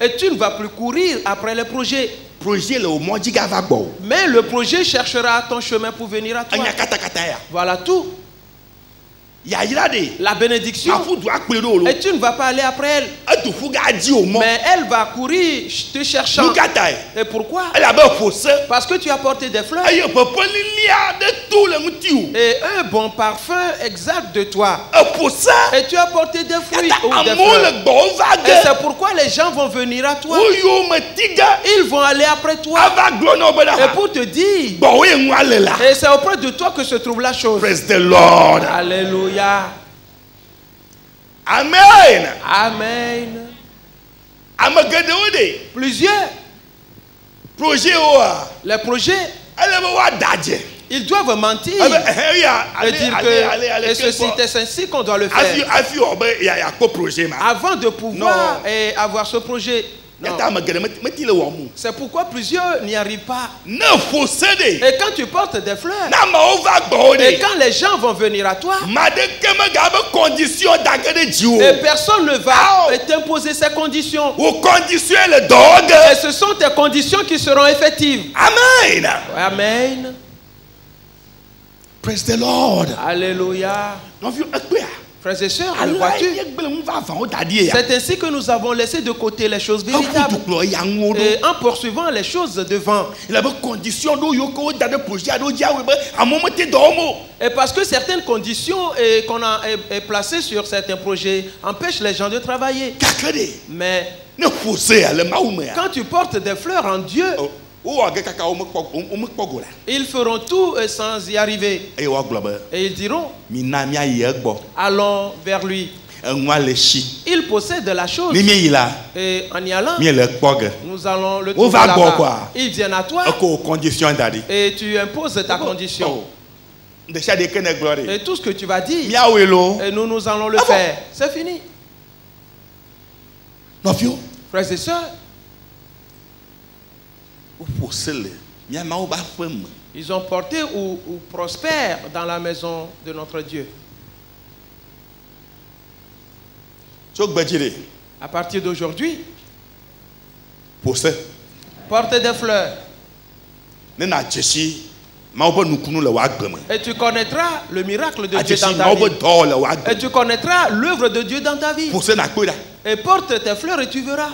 et tu ne vas plus courir après les projets. Mais le projet cherchera ton chemin pour venir à toi. Voilà tout. La bénédiction, et tu ne vas pas aller après elle, mais elle va courir te cherchant. Et pourquoi? Parce que tu as porté des fleurs et un bon parfum exact de toi, et tu as porté des fruits ou des fleurs. Et c'est pourquoi les gens vont venir à toi, ils vont aller après toi, et pour te dire, et c'est auprès de toi que se trouve la chose. Praise the Lord. Alléluia. Amen. Amen. Plusieurs projets, les projets, ils doivent mentir et dire que ceci est ainsi qu'on doit le faire avant de pouvoir avoir ce projet. C'est pourquoi plusieurs n'y arrivent pas. Et quand tu portes des fleurs, et quand les gens vont venir à toi, et personne ne va t'imposer ces conditions. Et ce sont tes conditions qui seront effectives. Amen. Amen. Praise the Lord. Alléluia. Frères et sœurs, le vois-tu? C'est ainsi que nous avons laissé de côté les choses véritables et en poursuivant les choses devant. Et parce que certaines conditions qu'on a placées sur certains projets empêchent les gens de travailler. Mais quand tu portes des fleurs en Dieu, ils feront tout sans y arriver. Et ils diront, allons vers lui. Il possède de la chose. Et en y allant, nous allons le trouver là-bas. Ils viennent à toi et tu imposes ta condition. Et tout ce que tu vas dire, et nous allons le faire. C'est fini. Frères et sœurs, ils ont porté ou prospèrent dans la maison de notre Dieu. À partir d'aujourd'hui, porte des fleurs. Et tu connaîtras le miracle de Dieu dans ta vie. Et tu connaîtras l'œuvre de Dieu dans ta vie. Et porte tes fleurs et tu verras.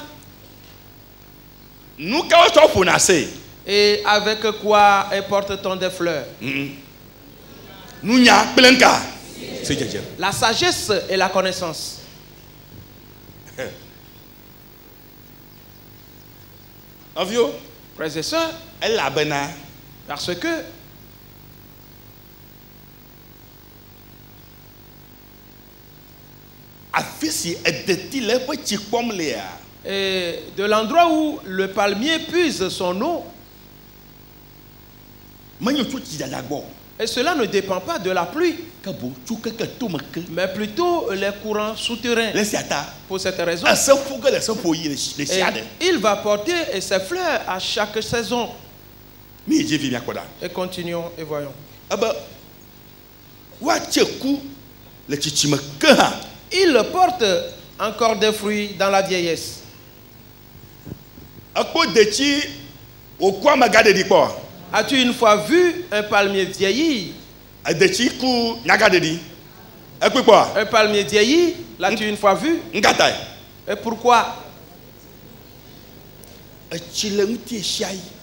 Et avec quoi porte-t-on des fleurs? La sagesse et la connaissance. Frères et sœurs, parce que et de l'endroit où le palmier puise son eau, et cela ne dépend pas de la pluie, mais plutôt les courants souterrains. Pour cette raison, il va porter ses fleurs à chaque saison. Et continuons et voyons. Il porte encore des fruits dans la vieillesse. As-tu une fois vu un palmier vieilli? Un palmier vieilli, l'as-tu une fois vu? Et pourquoi?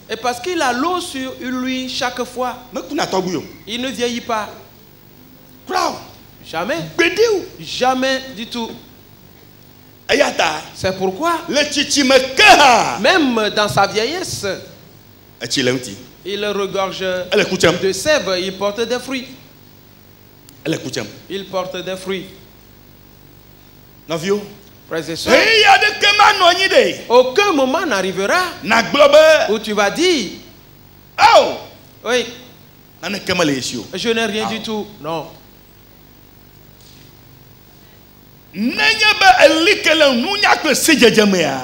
Et parce qu'il a l'eau sur lui chaque fois. Il ne vieillit pas. Jamais. Jamais du tout. C'est pourquoi, même dans sa vieillesse, il regorge de sève, il porte des fruits. Il porte des fruits. Frères et sœurs, aucun moment n'arrivera où tu vas dire, oui, je n'ai rien du tout. Non.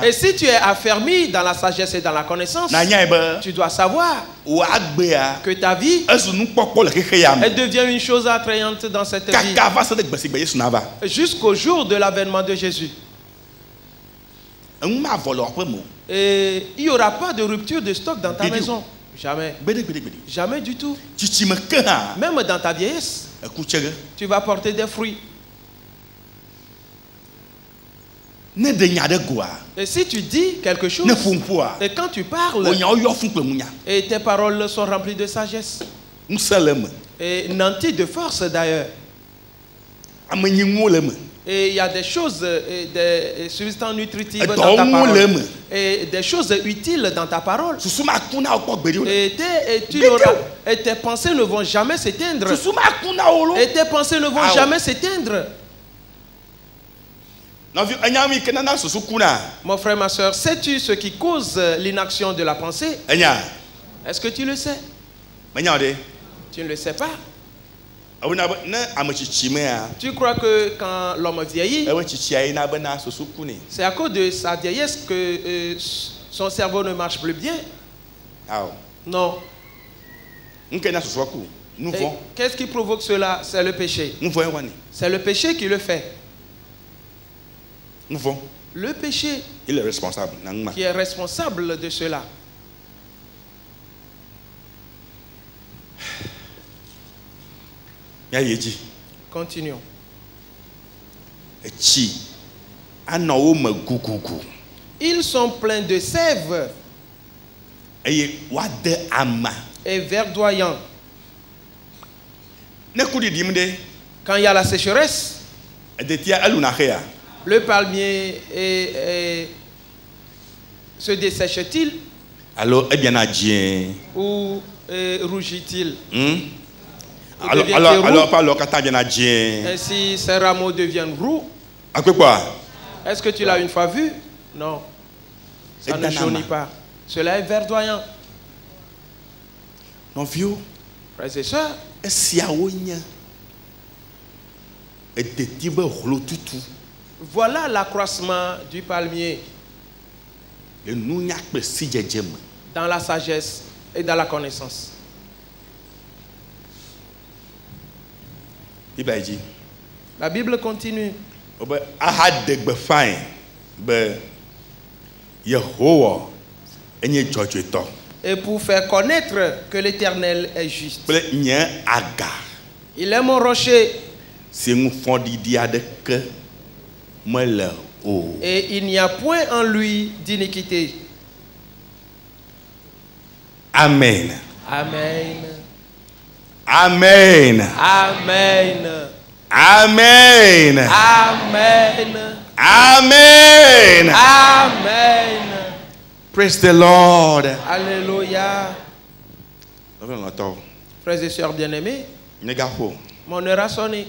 Et si tu es affermi dans la sagesse et dans la connaissance, tu dois savoir que ta vie, elle devient une chose attrayante dans cette vie jusqu'au jour de l'avènement de Jésus. Et il n'y aura pas de rupture de stock dans ta maison. Jamais. Jamais du tout. Même dans ta vieillesse, tu vas porter des fruits. Et si tu dis quelque chose, et quand tu parles, et tes paroles sont remplies de sagesse, et nanties de force d'ailleurs, et il y a des choses, des substances nutritives dans ta parole, et des choses utiles dans ta parole, et tes pensées ne vont jamais s'éteindre, et tes pensées ne vont jamais s'éteindre. Mon frère, ma soeur, sais-tu ce qui cause l'inaction de la pensée? Est-ce que tu le sais? Tu ne le sais pas. Tu crois que quand l'homme vieillit, c'est à cause de sa vieillesse que son cerveau ne marche plus bien? Non. Qu'est-ce qui provoque cela? C'est le péché. C'est le péché qui le fait. Le péché il est responsable. Qui est responsable de cela. Continuons. Ils sont pleins de sève et verdoyants. Quand il y a la sécheresse, le palmier se dessèche-t-il? Ou rougit-il? Ainsi, ces rameaux deviennent roux. Est-ce que tu l'as une fois vu? Non. Ça ne jaunit pas. Cela est verdoyant. Frères et sœurs, voilà l'accroissement du palmier dans la sagesse et dans la connaissance. La Bible continue. Et pour faire connaître que l'Éternel est juste. Il est mon rocher. Et il n'y a point en lui d'iniquité. Amen. Amen. Amen. Amen. Amen. Amen. Amen. Amen. Praise the Lord. Alléluia. Frères et sœurs bien-aimés, mon heure a sonné.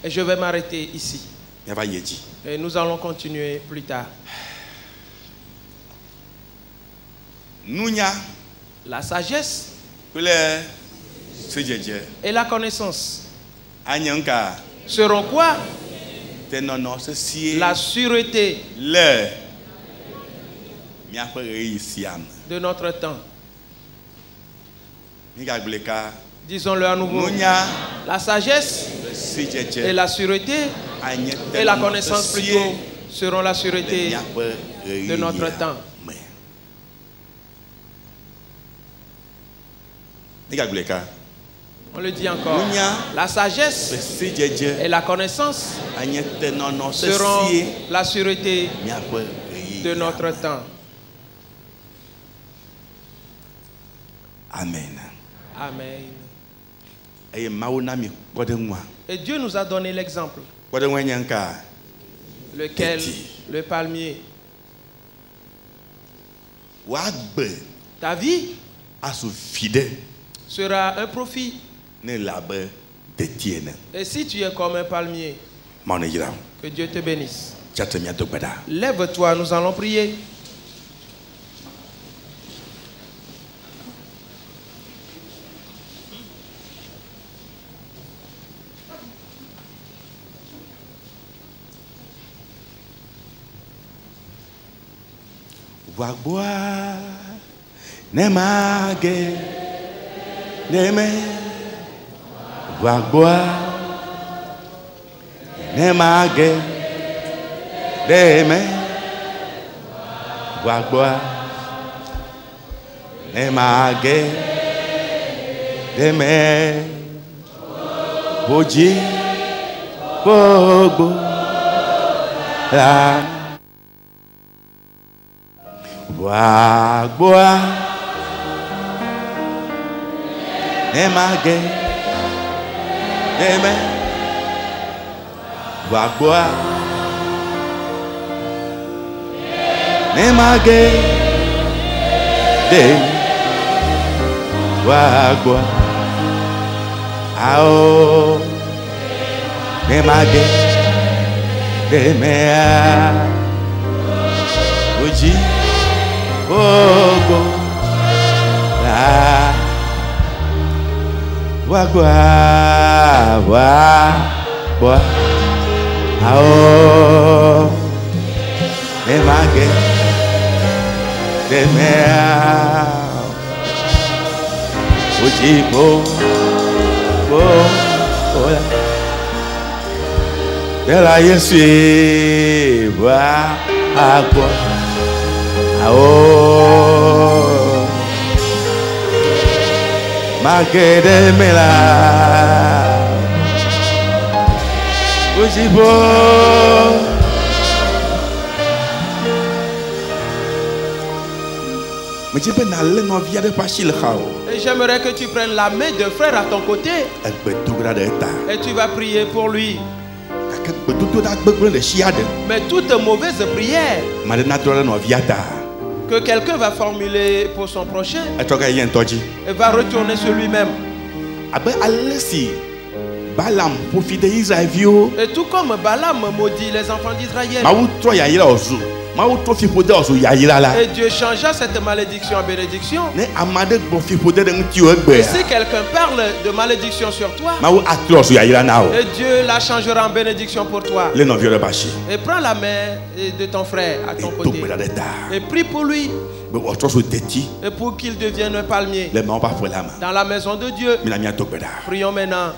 Et je vais m'arrêter ici. Et nous allons continuer plus tard. La sagesse et la connaissance seront quoi? La sûreté de notre temps. Disons-le à nouveau. La sagesse et la sûreté et la connaissance plutôt seront la sûreté de notre temps. On le dit encore. La sagesse et la connaissance seront la sûreté de notre temps. Amen. Amen. Et Dieu nous a donné l'exemple. Lequel? Le palmier. Ta vie sera un profit. Et si tu es comme un palmier, que Dieu te bénisse. Lève-toi, nous allons prier. Ao me mague de mea ujibo ola ela Yesu va agua ao mague de mela ujibo. Et j'aimerais que tu prennes la main d'un frère à ton côté et tu vas prier pour lui. Mais toute mauvaise prière que quelqu'un va formuler pour son prochain et va retourner sur lui-même. Et tout comme Balaam maudit les enfants d'Israël. Et Dieu changea cette malédiction en bénédiction. Et si quelqu'un parle de malédiction sur toi, et Dieu la changera en bénédiction pour toi. Et prends la main de ton frère à ton côté et prie pour lui. Et pour qu'il devienne un palmier dans la maison de Dieu. Prions maintenant.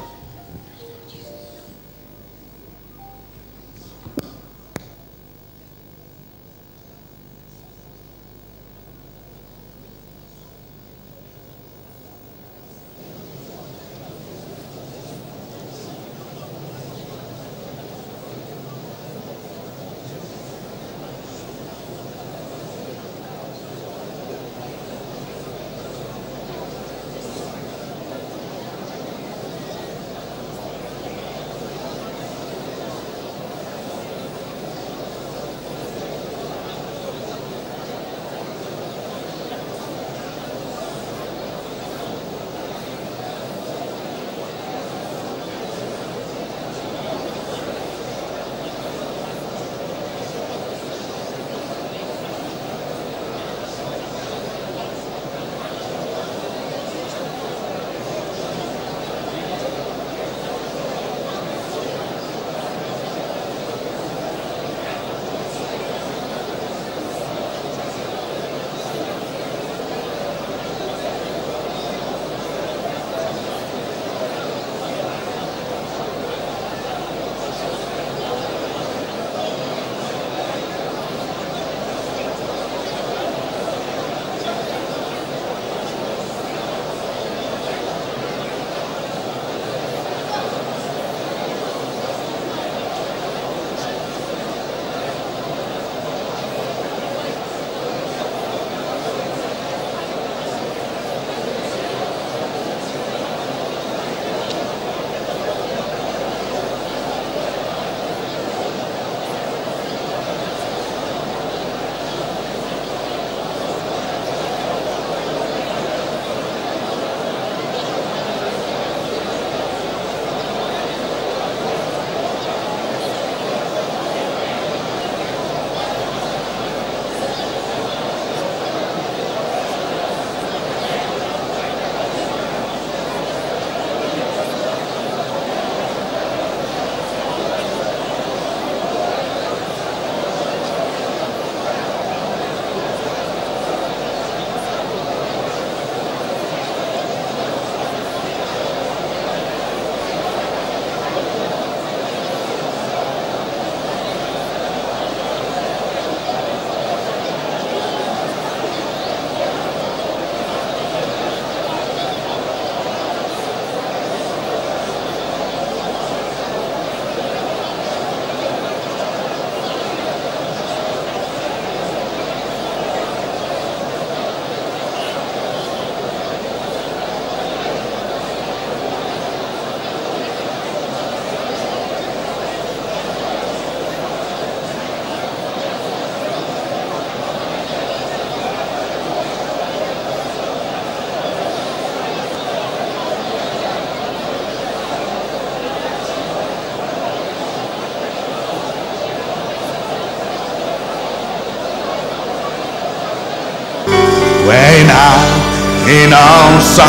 E não são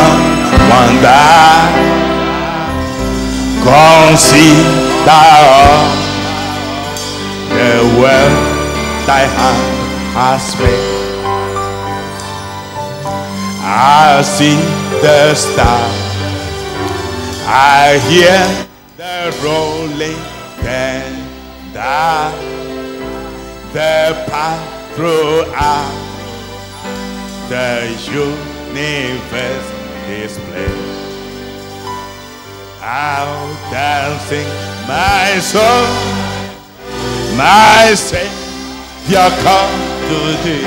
andar Consider the world thy hand has made. I see the stars, I hear the rolling thunder, the path throughout the universe display. How dancing my soul, my Savior come to thee.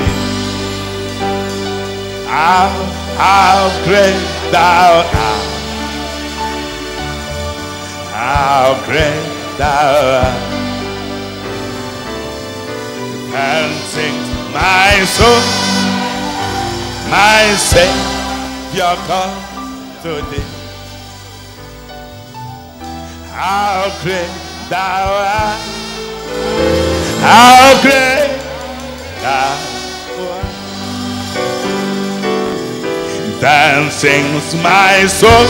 How great thou art, how great thou art. Dancing my soul, my Savior come to thee. How great thou art, how great thou art. Dancing my soul,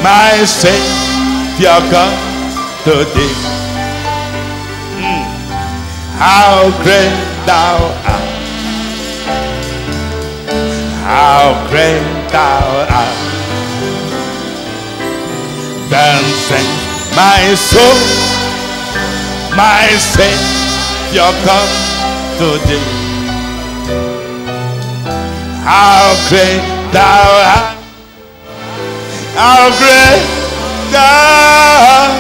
my Savior come to thee. How great thou art, how great thou art. Dancing my soul, my Savior come to thee. How great thou art, how great thou art.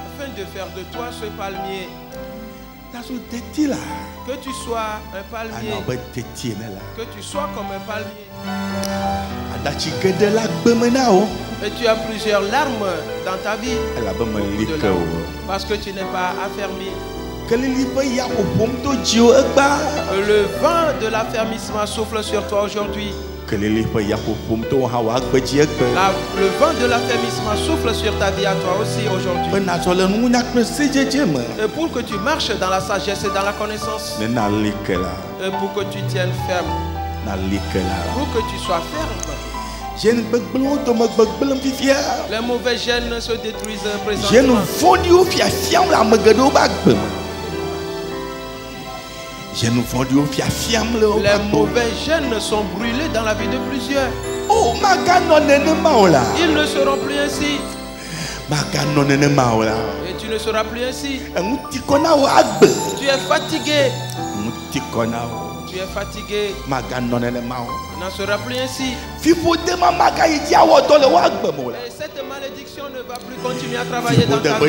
Afin de faire de toi ce palmier, que tu sois un palmier, que tu sois comme un palmier. Et tu as plusieurs larmes dans ta vie parce que tu n'es pas affermi. Le vent de l'affermissement souffle sur toi aujourd'hui. Le vent de l'affermissement souffle sur ta vie à toi aussi aujourd'hui. Et pour que tu marches dans la sagesse et dans la connaissance. Et pour que tu tiennes ferme. Pour que tu sois ferme. Les mauvais gènes se détruisent présentement. Les mauvais gènes sont brûlés dans la vie de plusieurs. Ils ne seront plus ainsi. Et tu ne seras plus ainsi. Tu es fatigué. Tu es fatigué. Tu n'en seras plus ainsi. Et cette malédiction ne va plus continuer à travailler dans ta vie.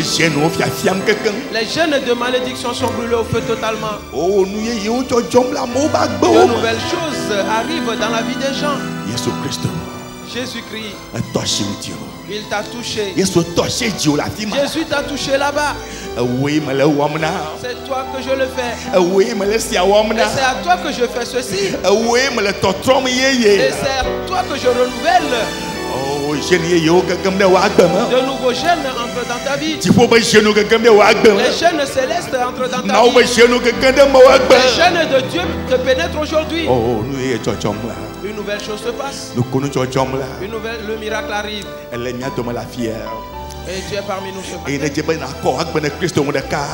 Les gènes de malédiction sont brûlés au feu totalement. De nouvelles choses arrivent dans la vie des gens. Jésus-Christ, il t'a touché. Jésus t'a touché là-bas. C'est toi que je le fais. Et c'est à toi que je fais ceci. Et c'est à toi que je renouvelle. De nouveaux gènes entrent dans ta vie. Les gènes célestes entrent dans ta vie. Les gènes de Dieu te pénètrent aujourd'hui. Une nouvelle chose se passe. Le miracle arrive. Et tu es parmi nous ce matin.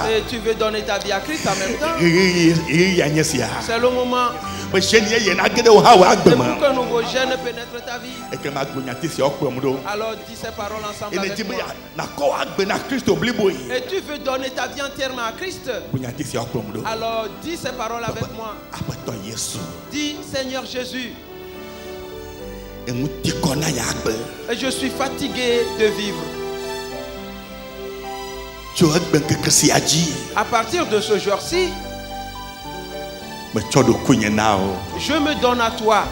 Et tu veux donner ta vie à Christ en même temps. C'est le moment. Et pour que nouveau gène pénètre ta vie. Alors dis ces paroles ensemble avec moi. Et tu veux donner ta vie entièrement à Christ. Alors dis ces paroles avec moi. Dis Seigneur Jésus. Et je suis fatigué de vivre. À partir de ce jour-ci, je me donne à toi.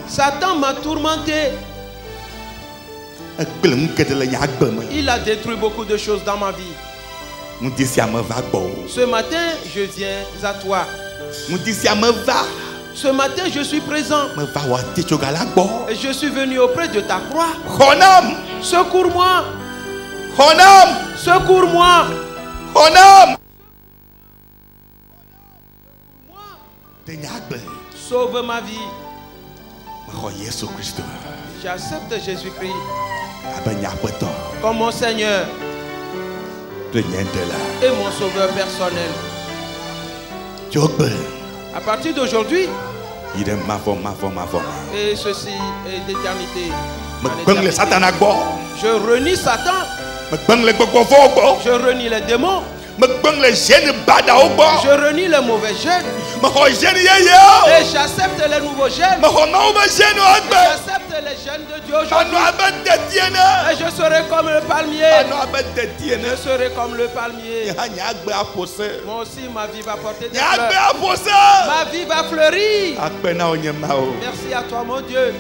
Satan m'a tourmenté. Il a détruit beaucoup de choses dans ma vie. Ce matin, je viens à toi. Ce matin, je suis présent. Et je suis venu auprès de ta croix. Secours-moi. Secours-moi. Sauve ma vie. J'accepte Jésus-Christ comme mon Seigneur et mon Sauveur personnel. À partir d'aujourd'hui, et ceci est d'éternité. Je renie Satan. Je renie les démons. Je renie les mauvais gènes. Et j'accepte les nouveaux gènes. J'accepte les gènes de Dieu aujourd'hui. Et je serai comme le palmier. Je serai comme le palmier. Moi aussi, ma vie va porter des fleurs. Ma vie va fleurir. Merci à toi, mon Dieu.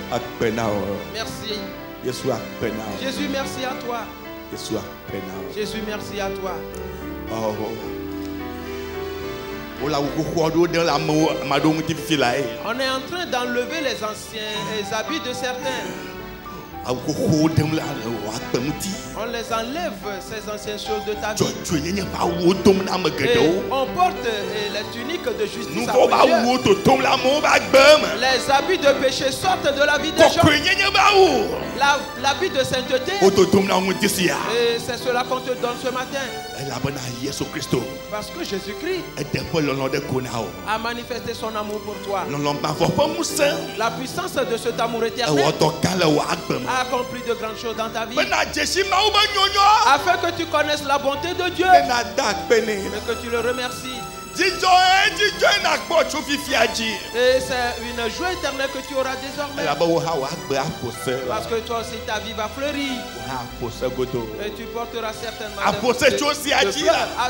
Merci. Jésus, merci à toi. Jésus, merci à toi. On est en train d'enlever les anciens habits de certains. On les enlève, ces anciennes choses de ta vie. Et on porte les tuniques de justice à plusieurs. Les habits de péché sortent de la vie des gens. L'habit de sainteté. Et c'est cela qu'on te donne ce matin. Parce que Jésus-Christ a manifesté son amour pour toi. La puissance de cet amour éternel a accompli de grandes choses dans ta vie. Afin que tu connaisses la bonté de Dieu et que tu le remercies. Et c'est une joie éternelle que tu auras désormais. Parce que toi aussi ta vie va fleurir. Et tu porteras certainement des fleurs.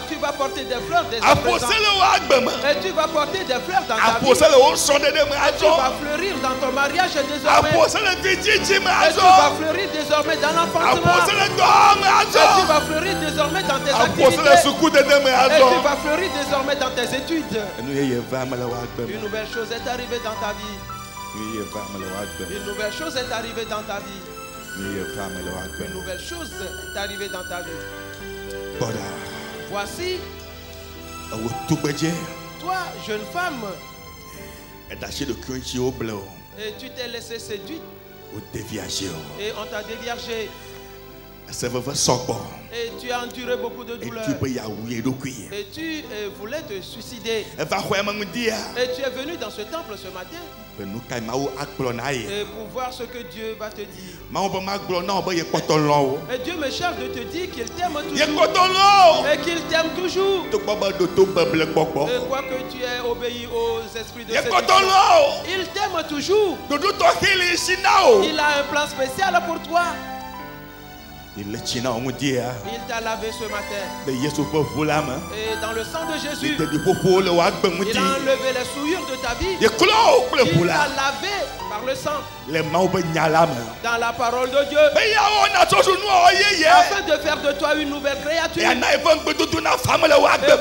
Tu vas porter des fleurs des et tu vas porter des fleurs dans ta vie. Et tu vas fleurir dans ton mariage désormais. Et tu vas fleurir désormais dans l'enfantement. Et tu vas fleurir désormais dans tes activités. Et tu vas fleurir désormais dans tes études. Une nouvelle chose est arrivée dans ta vie. Une nouvelle chose est arrivée dans ta vie. Une nouvelle chose est arrivée dans ta vie. Voici, toi, jeune femme, et tu t'es laissé séduire et on t'a déviergé. Et tu as enduré beaucoup de douleurs. Et tu voulais te suicider. Et tu es venu dans ce temple ce matin. Et pour voir ce que Dieu va te dire. Et Dieu me charge de te dire qu'il t'aime toujours. Et qu'il t'aime toujours. Et quoi que tu aies obéi aux esprits de séduction, il t'aime toujours. Il a un plan spécial pour toi. Il t'a lavé ce matin. Et dans le sang de Jésus, il a enlevé les souillures de ta vie. Il t'a lavé par le sang. Dans la parole de Dieu. Afin de faire de toi une nouvelle créature. Et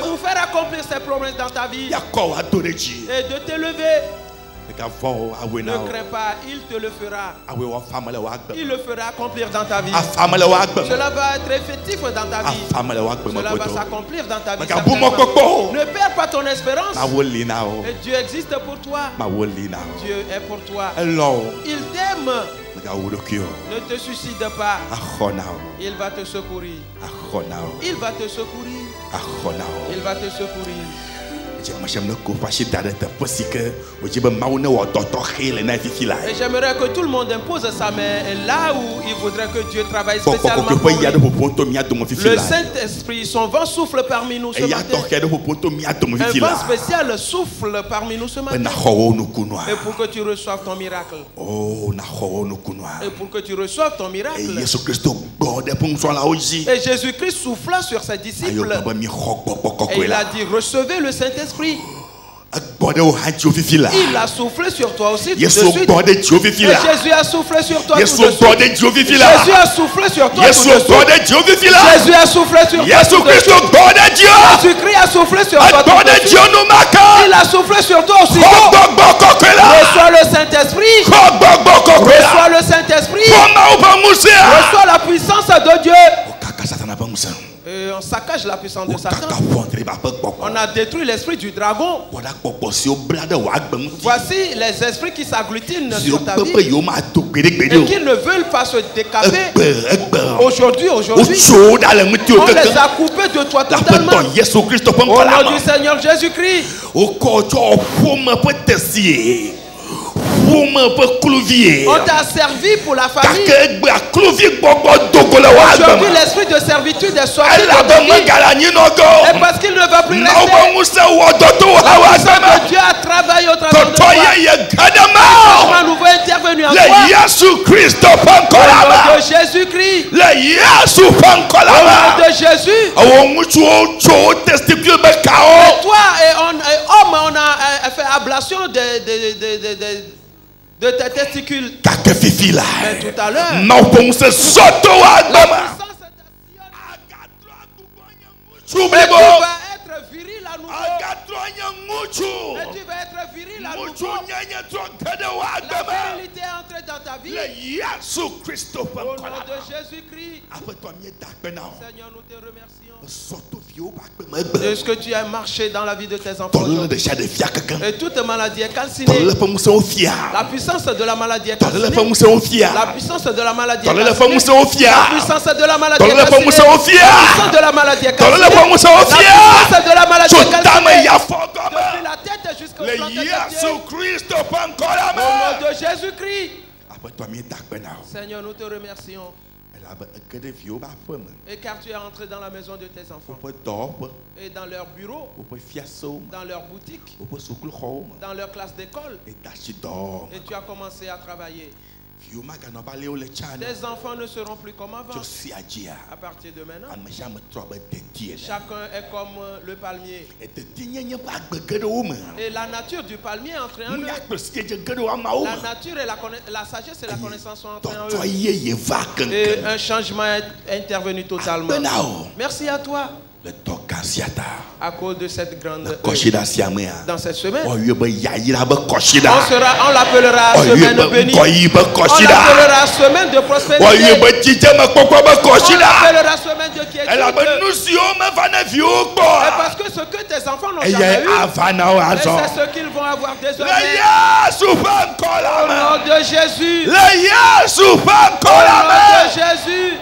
pour faire accomplir ses promesses dans ta vie. Et de t'élever. Ne crains pas, il te le fera. Il le fera accomplir dans ta vie. Cela va être effectif dans ta vie. Cela va s'accomplir dans ta vie. Ne perds pas ton espérance. Et Dieu existe pour toi. Dieu est pour toi. Il t'aime. Ne te suicide pas. Il va te secourir. Il va te secourir. Il va te secourir. Et j'aimerais que tout le monde impose sa main là où il voudrait que Dieu travaille spécialement pour lui. Le Saint-Esprit, son vent souffle parmi nous ce matin. Un vent spécial souffle parmi nous ce matin. Et pour que tu reçoives ton miracle. Et pour que tu reçoives ton miracle. Et Jésus-Christ souffla sur ses disciples. Et il a dit, recevez le Saint-Esprit. Il a soufflé sur toi aussi tout de suite. Et Jésus a soufflé sur toi tout de suite. Jésus a soufflé sur toi tout de suite. Jésus a soufflé sur toi tout de suite. Jésus-Christ a soufflé sur toi tout de suite. Il a soufflé sur toi aussi. Reçois le Saint-Esprit. Reçois le Saint-Esprit. Reçois la puissance de Dieu. Et on saccage la puissance de Satan. On a détruit l'esprit du dragon. Voici les esprits qui s'agglutinent sur ta vie et qui ne veulent pas se décaper. Aujourd'hui, on les a coupés de toi totalement. Au nom du Seigneur Jésus-Christ. On t'a servi pour la famille. Aujourd'hui, l'esprit de servitude est sorti de ta vie. Et parce qu'il ne va plus rester. Dieu a travaillé au travers de toi. Un nouveau intervenu en toi. Au nom de Jésus-Christ. Au nom de Jésus. Et toi et homme, on a fait ablation de tes testicules. Mais tout à l'heure, la puissance est tu vas être viril à nouveau. Et tu vas être viril à nouveau. La virilité est entrée dans ta vie. Au nom de Jésus-Christ. Seigneur, nous te remercions de ce que tu as marché dans la vie de tes enfants. Et toute maladie est calcinée. La puissance de la maladie est calcinée. La puissance de la maladie est calcinée. La puissance de la maladie est calcinée. La puissance de la maladie est calcinée. La puissance de la maladie est calcinée. Depuis la tête jusqu'au flanc de tes pieds. Au nom de Jésus-Christ. Seigneur, nous te remercions. Et car tu es entré dans la maison de tes enfants. Et dans leur bureau. Dans leur boutique. Dans leur classe d'école. Et tu as commencé à travailler. Tes enfants ne seront plus comme avant. À partir de maintenant, chacun est comme le palmier. Et la nature du palmier est entrée en eux. La nature et la sagesse et la connaissance sont entrées en eux. Et un changement est intervenu totalement. Merci à toi. À cause de cette grande dans cette semaine, on l'appellera semaine bénie. On l'appellera semaine de prospérité. On l'appellera semaine de quiétude. Et parce que ce que tes enfants n'ont jamais eu, c'est ce qu'ils vont avoir désormais. Au nom de Jésus. Au nom de Jésus.